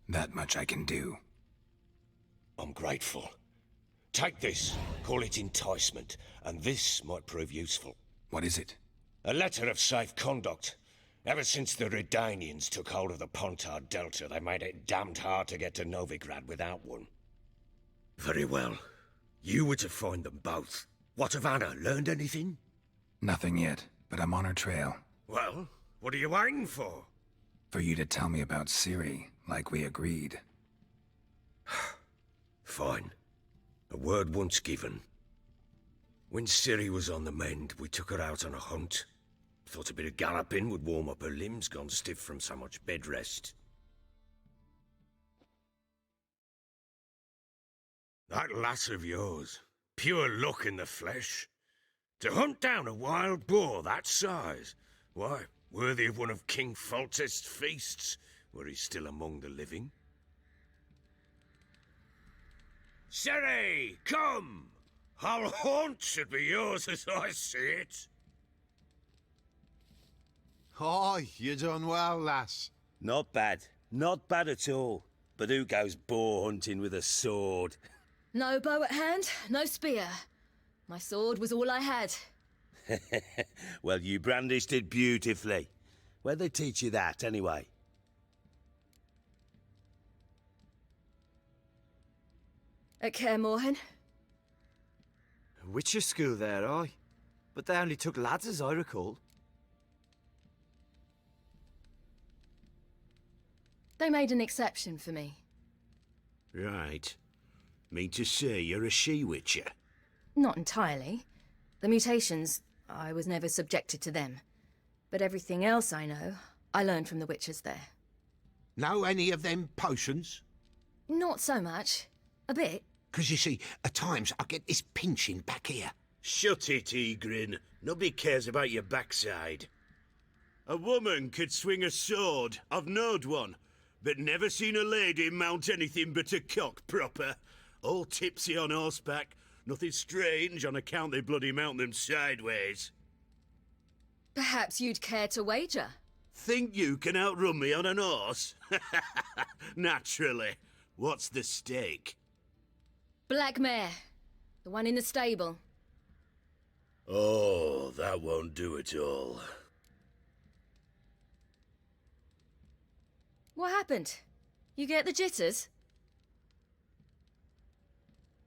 That much I can do.
I'm grateful. Take this. Call it enticement, and this might prove useful.
What is it?
A letter of safe conduct. Ever since the Redanians took hold of the Pontard Delta, they made it damned hard to get to Novigrad without one. Very well. You were to find them both. What of Anna? Learned anything?
Nothing yet, but I'm on her trail.
Well, what are you waiting for?
For you to tell me about Ciri, like we agreed.
Fine. A word once given. When Ciri was on the mend, we took her out on a hunt. Thought a bit of galloping would warm up her limbs, gone stiff from so much bed rest. That lass of yours, pure luck in the flesh. To hunt down a wild boar that size, why, worthy of one of King Foltest's feasts, were he still among the living. Ciri, come! Our haunt should be yours as I see it.
Aye, you done well, lass.
Not bad. Not bad at all. But who goes boar hunting with a sword?
No bow at hand, no spear. My sword was all I had.
Well, you brandished it beautifully. Where'd they teach you that, anyway?
At Kaer Morhen.
Witcher school there, aye. But they only took lads, as I recall.
They made an exception for me.
Right. Mean to say you're a she-witcher?
Not entirely. The mutations, I was never subjected to them. But everything else I know, I learned from the witches there.
Know any of them potions?
Not so much. A bit.
'Cause you see, at times I get this pinching back here.
Shut it, Egrin. Nobody cares about your backside. A woman could swing a sword. I've knowed one. But never seen a lady mount anything but a cock proper. All tipsy on horseback. Nothing strange on account they bloody mount them sideways.
Perhaps you'd care to wager?
Think you can outrun me on an horse? Naturally. What's the stake?
Black mare. The one in the stable.
Oh, that won't do it all.
What happened? You get the jitters?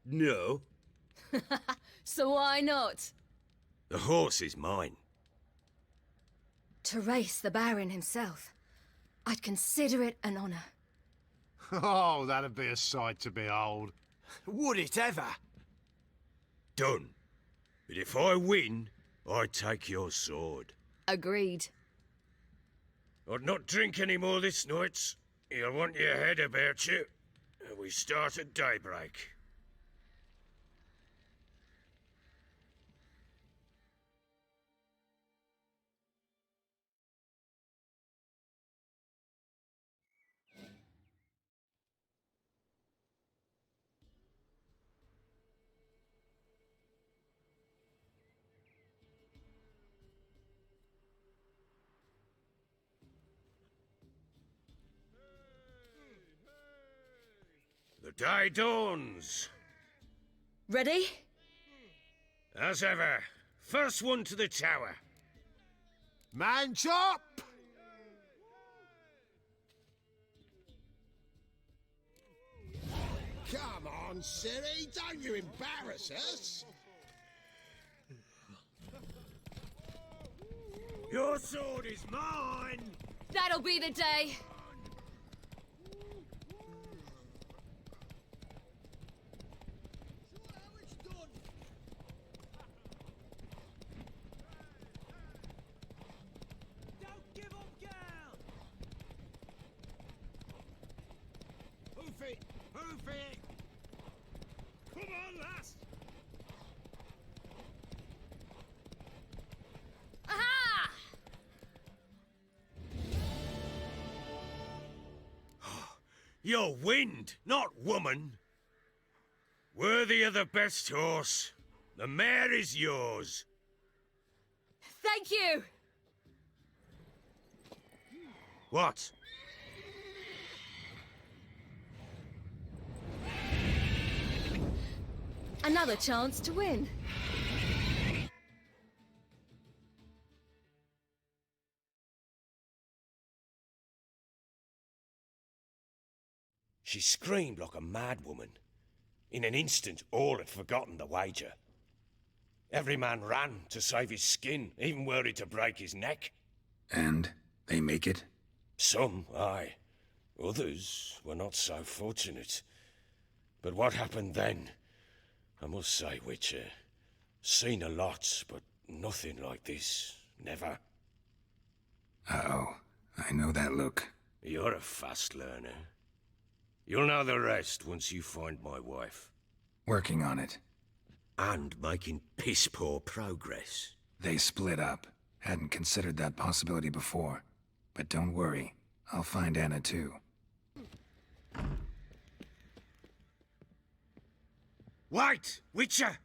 No.
So why not?
The horse is mine.
To race the Baron himself. I'd consider it an honor.
Oh, that'd be a sight to behold.
Would it ever?
Done. But if I win, I take your sword.
Agreed.
I'd not drink any more this night. You'll want your head about you. We start at daybreak. The day dawns.
Ready?
As ever. First one to the tower.
Man chop!
Come on, Ciri, don't you embarrass us.
Your sword is mine!
That'll be the day.
Hoof it! Come on, lass!
Aha!
You're wind, not woman. Worthy of the best horse. The mare is yours.
Thank you!
What?
Another chance to win.
She screamed like a mad woman. In an instant, all had forgotten the wager. Every man ran to save his skin, even worried to break his neck.
And they make it?
Some, aye. Others were not so fortunate. But what happened then? I must say, Witcher, seen a lot, but nothing like this. Never.
Uh-oh. I know that look.
You're a fast learner. You'll know the rest once you find my wife.
Working on it.
And making piss-poor progress.
They split up. Hadn't considered that possibility before. But don't worry. I'll find Anna too.
Wait, Witcher!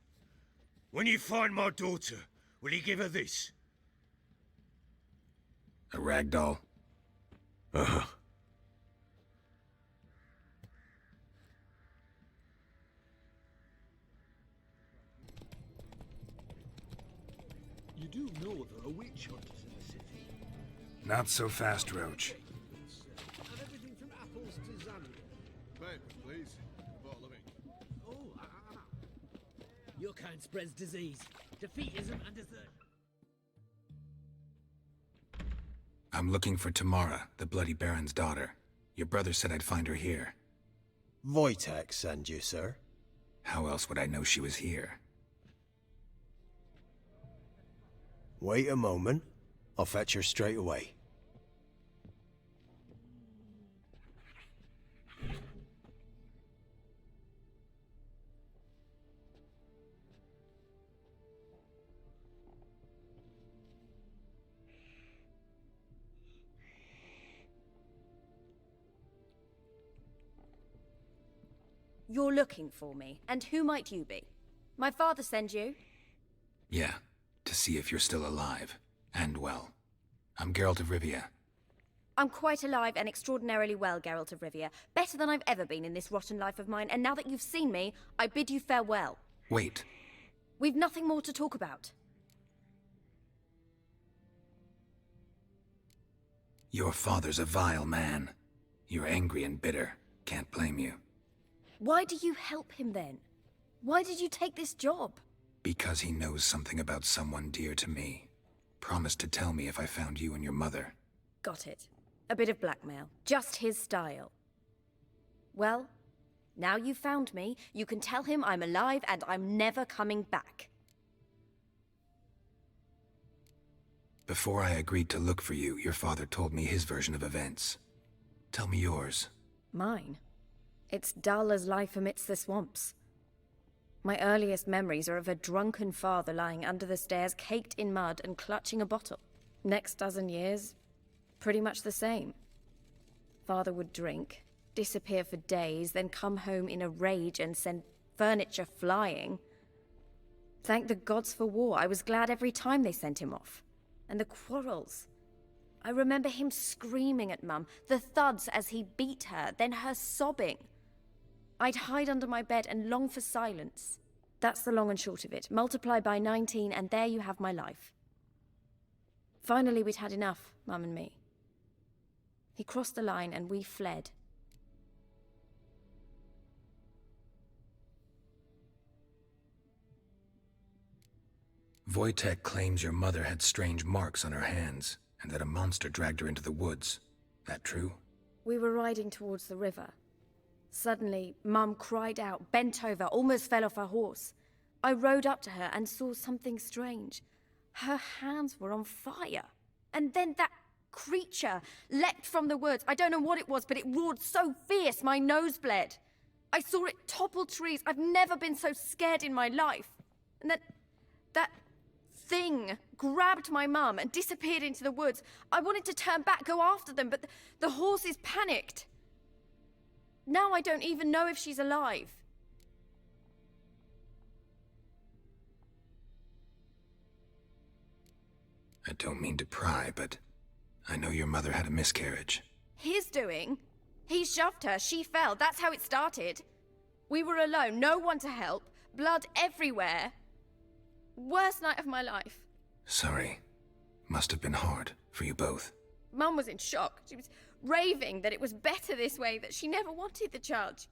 When you find my daughter, will you give her this?
A rag doll?
Uh-huh.
You do know there are witch hunters in the city.
Not so fast, Roach.
And everything from apples to Xanadu. Paper, please. A bottle of ink. Oh,
Your kind spreads disease, defeatism, and desert.
I'm looking for Tamara, the Bloody Baron's daughter. Your brother said I'd find her here.
Wojtek send you, sir.
How else would I know she was here?
Wait a moment. I'll fetch her straight away.
You're looking for me, and who might you be? My father send you?
Yeah, to see if you're still alive. And well. I'm Geralt of Rivia.
I'm quite alive and extraordinarily well, Geralt of Rivia. Better than I've ever been in this rotten life of mine, and now that you've seen me, I bid you farewell.
Wait.
We've nothing more to talk about.
Your father's a vile man. You're angry and bitter. Can't blame you.
Why do you help him then? Why did you take this job?
Because he knows something about someone dear to me. Promised to tell me if I found you and your mother.
Got it. A bit of blackmail. Just his style. Well, now you've found me, you can tell him I'm alive and I'm never coming back.
Before I agreed to look for you, your father told me his version of events. Tell me yours.
Mine? It's dull as life amidst the swamps. My earliest memories are of a drunken father lying under the stairs, caked in mud and clutching a bottle. Next dozen years, pretty much the same. Father would drink, disappear for days, then come home in a rage and send furniture flying. Thank the gods for war. I was glad every time they sent him off. And the quarrels. I remember him screaming at Mum, the thuds as he beat her, then her sobbing. I'd hide under my bed and long for silence. That's the long and short of it. Multiply by 19 and there you have my life. Finally we'd had enough, Mum and me. He crossed the line and we fled.
Wojtek claims your mother had strange marks on her hands, and that a monster dragged her into the woods. That true?
We were riding towards the river. Suddenly, Mum cried out, bent over, almost fell off her horse. I rode up to her and saw something strange. Her hands were on fire. And then that creature leapt from the woods. I don't know what it was, but it roared so fierce my nose bled. I saw it topple trees. I've never been so scared in my life. And that thing grabbed my mum and disappeared into the woods. I wanted to turn back, go after them, but the horses panicked. Now I don't even know if she's alive.
I don't mean to pry, but I know your mother had a miscarriage.
His doing? He shoved her, she fell, that's how it started. We were alone, no one to help. blood everywhere. Worst night of my life.
Sorry. Must have been hard for you both.
Mum was in shock. She was raving that it was better this way, that she never wanted the child. She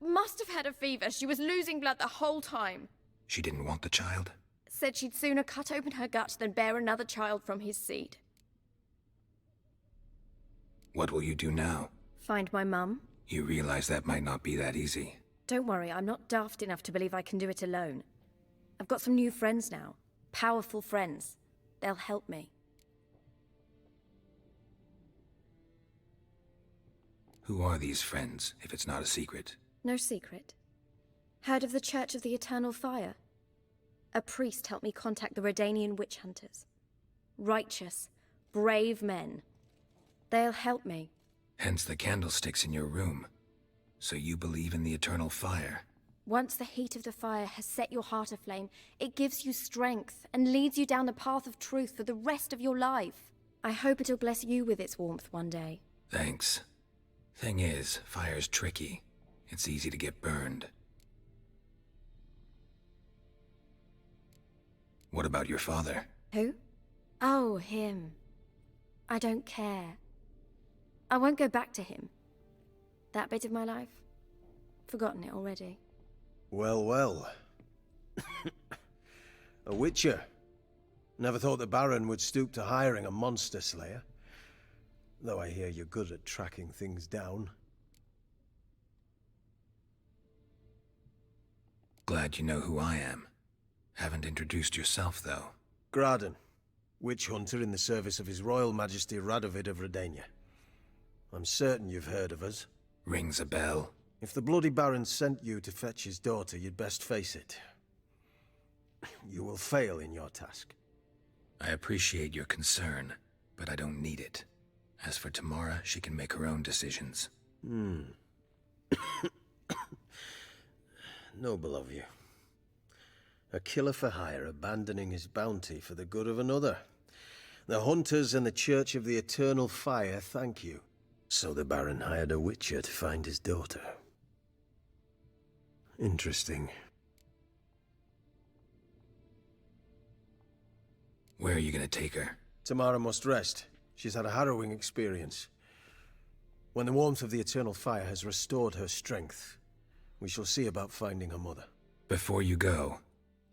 must have had a fever. She was losing blood the whole time.
She didn't want the child?
Said she'd sooner cut open her gut than bear another child from his seed.
What will you do now?
Find my mum.
You realize that might not be that easy.
Don't worry, I'm not daft enough to believe I can do it alone. I've got some new friends now. Powerful friends. They'll help me.
Who are these friends, if it's not a secret?
No secret. Heard of the Church of the Eternal Fire? A priest helped me contact the Redanian witch hunters. Righteous, brave men. They'll help me.
Hence the candlesticks in your room. So you believe in the eternal fire?
Once the heat of the fire has set your heart aflame, it gives you strength and leads you down the path of truth for the rest of your life. I hope it'll bless you with its warmth one day.
Thanks. Thing is, fire's tricky. It's easy to get burned. What about your father?
Who? Oh, him. I don't care. I won't go back to him. That bit of my life? Forgotten it already.
Well, well. A witcher. Never thought the Baron would stoop to hiring a monster slayer. Though I hear you're good at tracking things down.
Glad you know who I am. Haven't introduced yourself, though.
Graden, witch hunter in the service of His Royal Majesty Radovid of Redania. I'm certain you've heard of us.
Rings a bell.
If the bloody Baron sent you to fetch his daughter, you'd best face it. You will fail in your task.
I appreciate your concern, but I don't need it. As for Tamara, she can make her own decisions.
Noble of you. A killer for hire abandoning his bounty for the good of another. The hunters and the Church of the Eternal Fire thank you. So the Baron hired a witcher to find his daughter. Interesting.
Where are you gonna take her?
Tamara must rest. She's had a harrowing experience. When the warmth of the Eternal Fire has restored her strength, we shall see about finding her mother.
Before you go,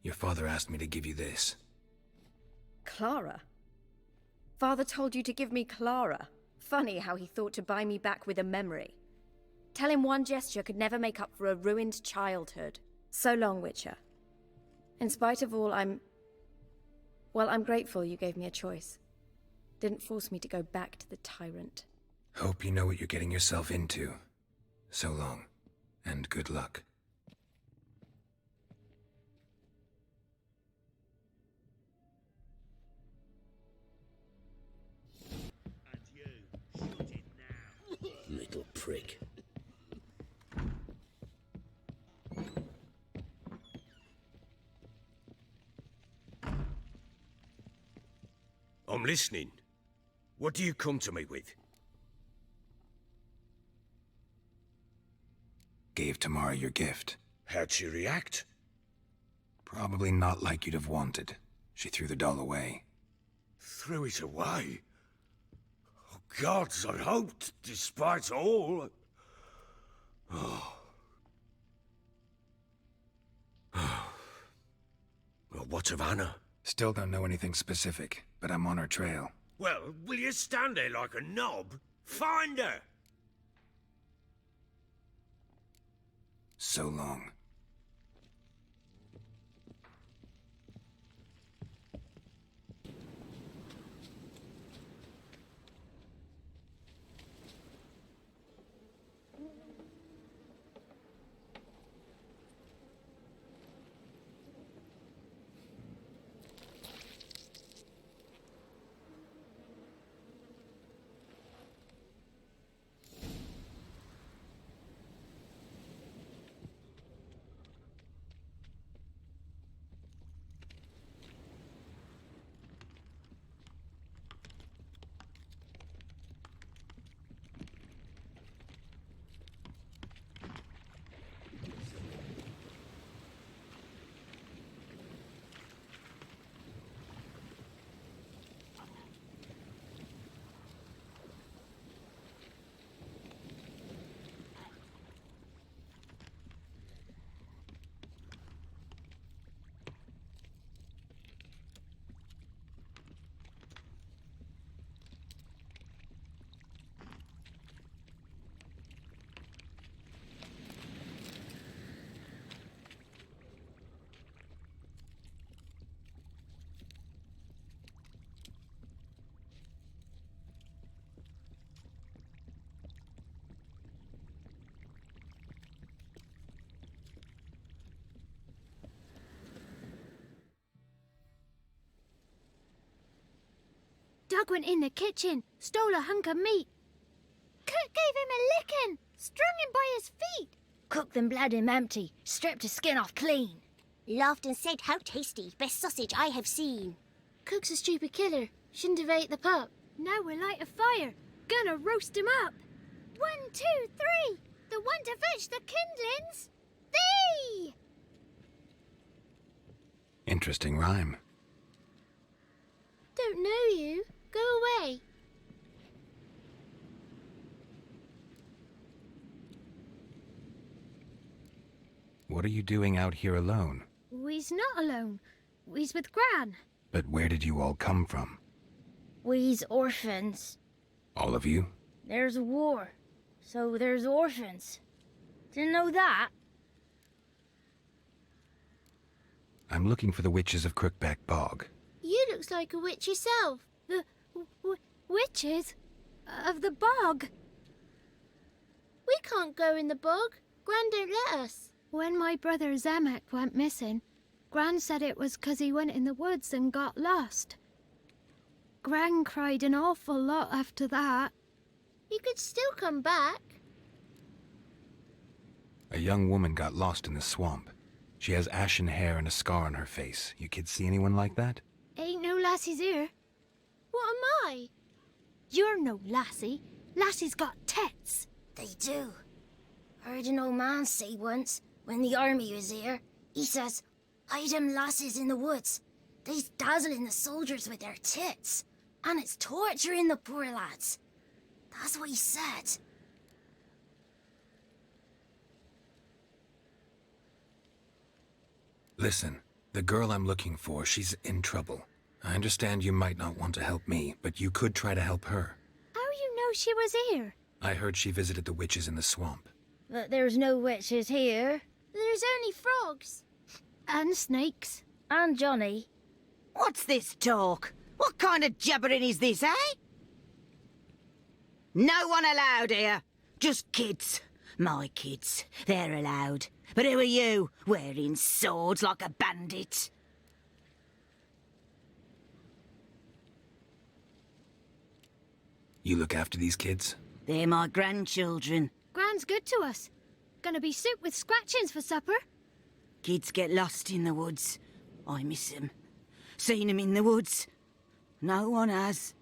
your father asked me to give you this.
Clara? Father told you to give me Clara. Funny how he thought to buy me back with a memory. Tell him one gesture could never make up for a ruined childhood. So long, Witcher. In spite of all, I'm grateful you gave me a choice. Didn't force me to go back to the tyrant.
Hope you know what you're getting yourself into. So long, and good luck.
Little prick.
I'm listening. What do you come to me with?
Gave Tamara your gift.
How'd she react?
Probably not like you'd have wanted. She threw the doll away.
Threw it away? Oh, gods, I hoped, despite all. Oh. Well, what of Anna?
Still don't know anything specific, but I'm on her trail.
Well, will you stand there like a knob? Find her!
So long.
Doug went in the kitchen, stole a hunk of meat. Cook gave him a licking, strung him by his feet.
Cooked them bled him empty, stripped his skin off clean.
Laughed and said, "How tasty, best sausage I have seen." Cook's a stupid killer, shouldn't have ate the pup. Now we'll light a fire, gonna roast him up. 1, 2, 3, the one to fetch the kindlings, thee!
Interesting rhyme.
Don't know you, go away.
What are you doing out here alone?
We's not alone, we's with Gran.
But where did you all come from?
We's orphans.
All of you?
There's a war, so there's orphans. Didn't know that?
I'm looking for the witches of Crookback Bog.
You looks like a witch yourself. The witches of the bog. We can't go in the bog. Gran don't let us. When my brother Zamek went missing, Gran said it was 'cause he went in the woods and got lost. Gran cried an awful lot after that. He could still come back.
A young woman got lost in the swamp. She has ashen hair and a scar on her face. You kids see anyone like that?
Ain't no lassies here. What am I? You're no lassie. Lassie's got tits.
They do. Heard an old man say once, when the army was here, he says, "Hide them lasses in the woods. They's dazzling the soldiers with their tits, and it's torturing the poor lads." That's what he said.
Listen, the girl I'm looking for, she's in trouble. I understand you might not want to help me, but you could try to help her.
How you know she was here?
I heard she visited the witches in the swamp.
But there's no witches here.
There's only frogs. And snakes.
And Johnny.
What's this talk? What kind of jabbering is this, eh? No one allowed here. Just kids. My kids. They're allowed. But who are you, wearing swords like a bandit?
You look after these kids?
They're my grandchildren.
Gran's good to us. Gonna be soup with scratchings for supper.
Kids get lost in the woods. I miss them. Seen 'em in the woods. No one has.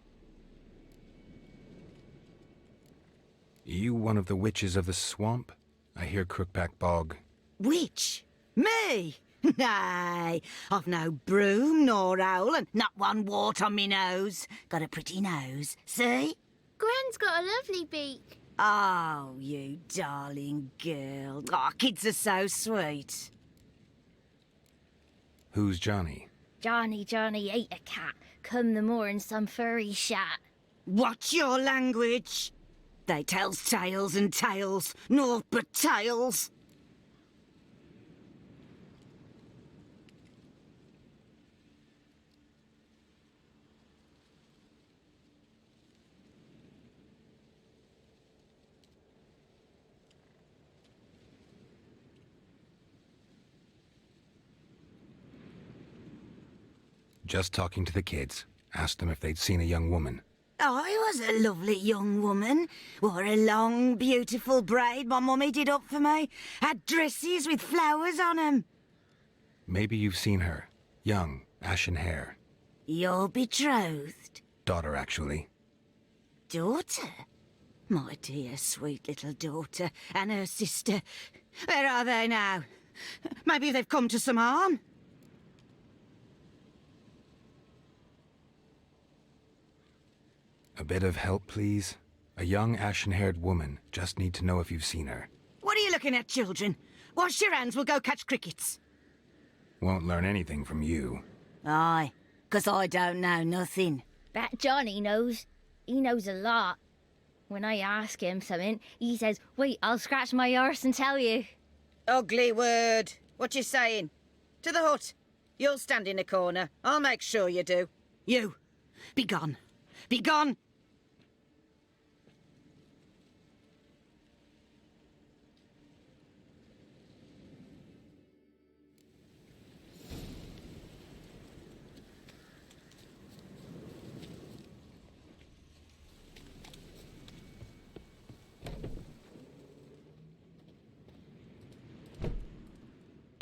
You one of the witches of the swamp? I hear Crookback Bog.
Witch? Me? Nay, I've no broom nor owl and not one wart on me nose. Got a pretty nose, see?
Gran's got a lovely beak.
Oh, you darling girl. Oh, kids are so sweet.
Who's Johnny?
Johnny ate a cat. Come the more in some furry shat.
Watch your language. They tells tales and tales, naught but tales.
Just talking to the kids. Asked them if they'd seen a young woman.
I was a lovely young woman. Wore a long, beautiful braid my mummy did up for me. Had dresses with flowers on 'em.
Maybe you've seen her. Young, ashen hair.
You're betrothed?
Daughter, actually.
Daughter? My dear, sweet little daughter and her sister. Where are they now? Maybe they've come to some harm?
A bit of help, please? A young, ashen-haired woman. Just need to know if you've seen her.
What are you looking at, children? Wash your hands, we'll go catch crickets.
Won't learn anything from you.
Aye, 'cause I don't know nothing.
That Johnny knows. He knows a lot. When I ask him something, he says, "Wait, I'll scratch my arse and tell you."
Ugly word. What you saying? To the hut. You'll stand in a corner. I'll make sure you do. You, be gone. Be gone.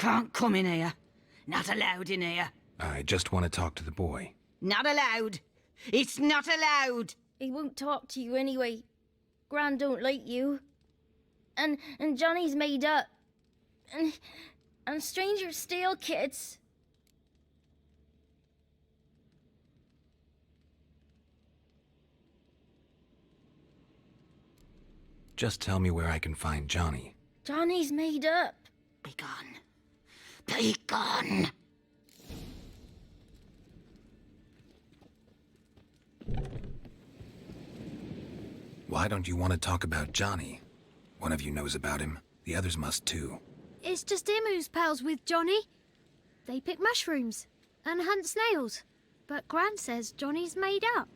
can't come in here. Not allowed in here.
I just want to talk to the boy.
Not allowed. It's not allowed.
He won't talk to you anyway. Gran don't like you. And Johnny's made up. And strangers steal kids.
Just tell me where I can find Johnny.
Johnny's made up.
Be gone. Be gone.
Why don't you want to talk about Johnny? One of you knows about him. The others must too.
It's just him who's pals with Johnny. They pick mushrooms and hunt snails. But Gran says Johnny's made up.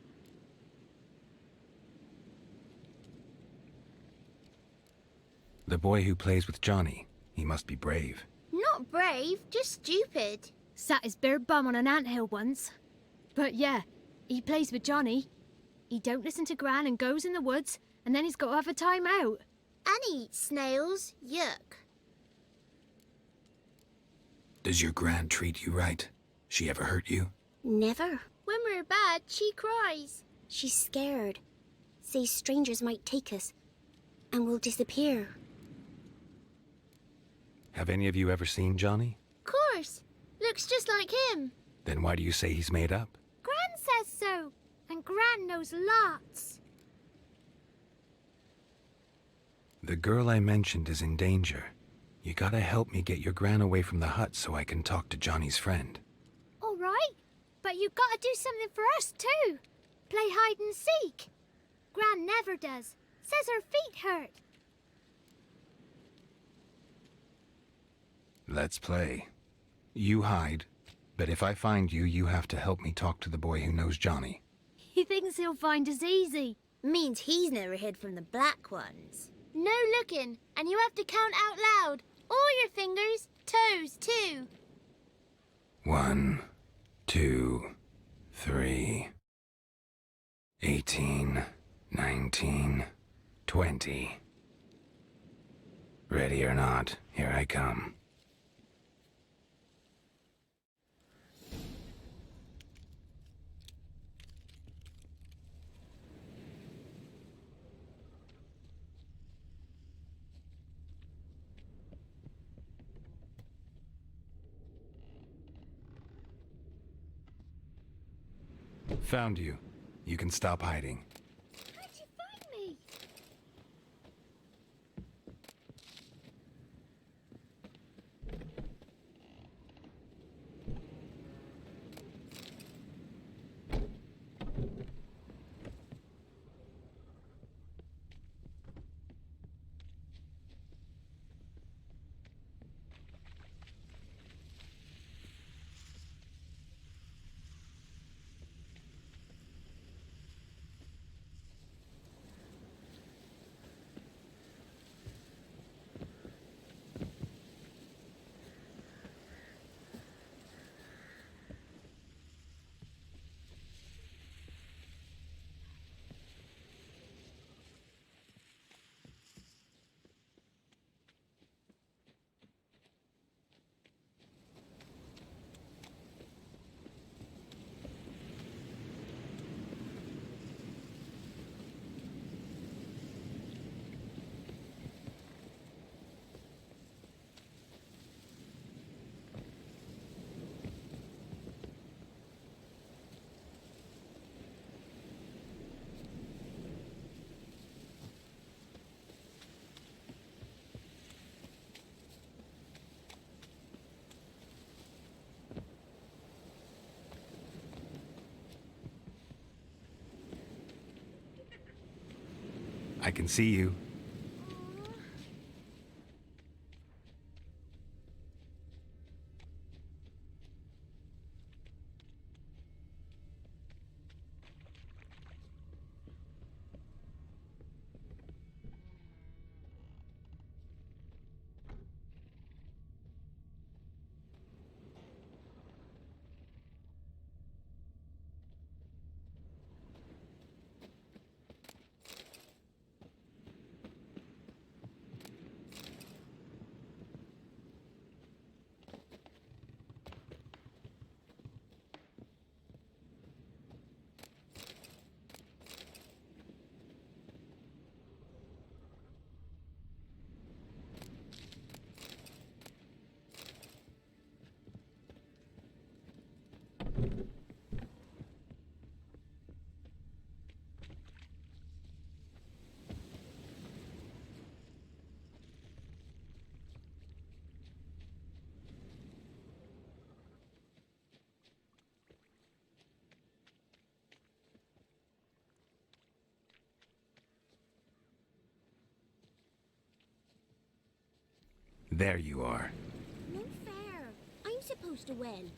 The boy who plays with Johnny. He must be brave.
Not brave, just stupid. Sat his bare bum on an anthill once. But yeah, he plays with Johnny. He don't listen to Gran and goes in the woods, and then he's got to have a time out. And he eats snails. Yuck.
Does your Gran treat you right? She ever hurt you?
Never.
When we're bad, she cries.
She's scared. Says strangers might take us, and we'll disappear.
Have any of you ever seen Johnny?
Of course. Looks just like him.
Then why do you say he's made up?
Gran says so. And Gran knows lots.
The girl I mentioned is in danger. You gotta help me get your Gran away from the hut so I can talk to Johnny's friend.
All right. But you gotta do something for us too. Play hide and seek. Gran never does. Says her feet hurt.
Let's play. You hide, but if I find you, you have to help me talk to the boy who knows Johnny.
He thinks he'll find us easy.
Means he's never hid from the black ones.
No looking, and you have to count out loud. All your fingers, toes too.
1, 2, 3, 18, 19, 20. Ready or not, here I come. Found you. You can stop hiding.
How'd you find me?
I can see you. There you are.
No fair. I'm supposed to win.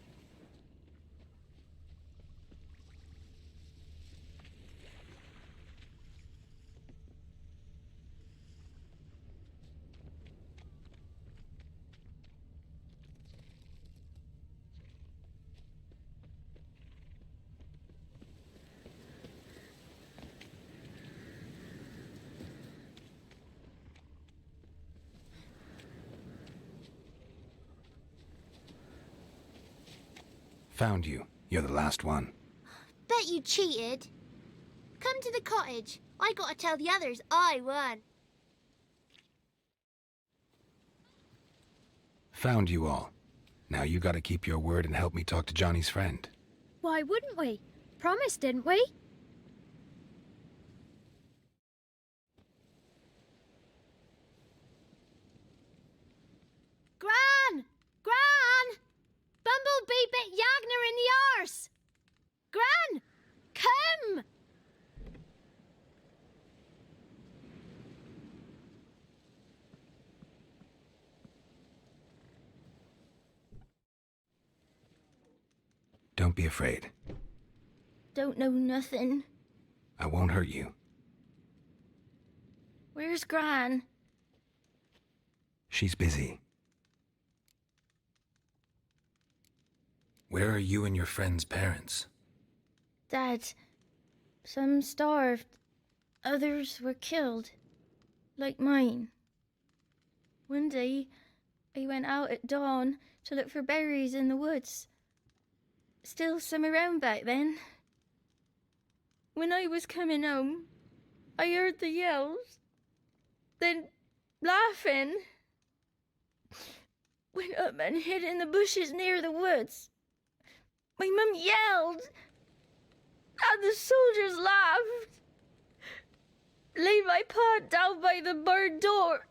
Found you. You're the last one.
Bet you cheated. Come to the cottage. I gotta tell the others I won.
Found you all. Now you gotta keep your word and help me talk to Johnny's friend.
Why wouldn't we? Promised, didn't we? Gran! Gran! Bumblebee bit Yagner in the arse! Gran! Come!
Don't be afraid.
Don't know nothing.
I won't hurt you.
Where's Gran?
She's busy. Where are you and your friend's parents?
Dad, some starved. Others were killed. Like mine. One day, I went out at dawn to look for berries in the woods. Still some around back then. When I was coming home, I heard the yells. Then, laughing. Went up and hid in the bushes near the woods. My mum yelled. And the soldiers laughed. Laid my pa down by the barn door.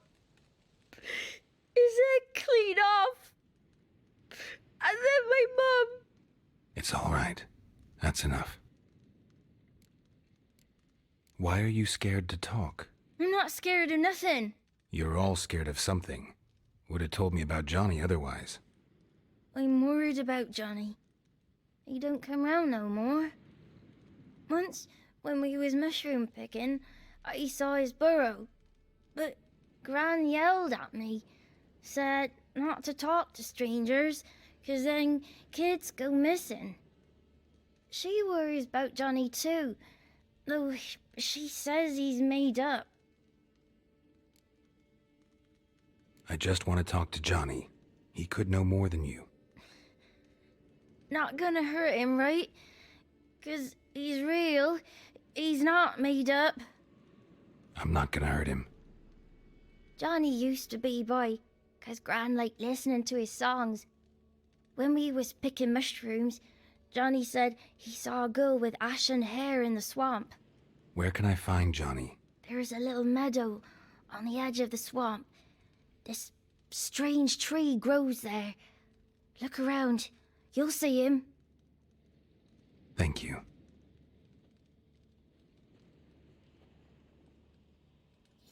His head clean off. And then my mum.
It's all right. That's enough. Why are you scared to talk?
I'm not scared of nothing.
You're all scared of something. Would have told me about Johnny otherwise.
I'm worried about Johnny. He don't come round no more. Once, when we was mushroom picking, I saw his burrow. But Gran yelled at me, said not to talk to strangers, 'cause then kids go missing. She worries about Johnny too, though she says he's made up.
I just want to talk to Johnny. He could know more than you.
Not gonna hurt him, right? 'Cause he's real. He's not made up.
I'm not gonna hurt him.
Johnny used to be boy, 'cause Gran liked listening to his songs. When we was picking mushrooms, Johnny said he saw a girl with ashen hair in the swamp.
Where can I find Johnny?
There's a little meadow on the edge of the swamp. This strange tree grows there. Look around. You'll see him.
Thank you.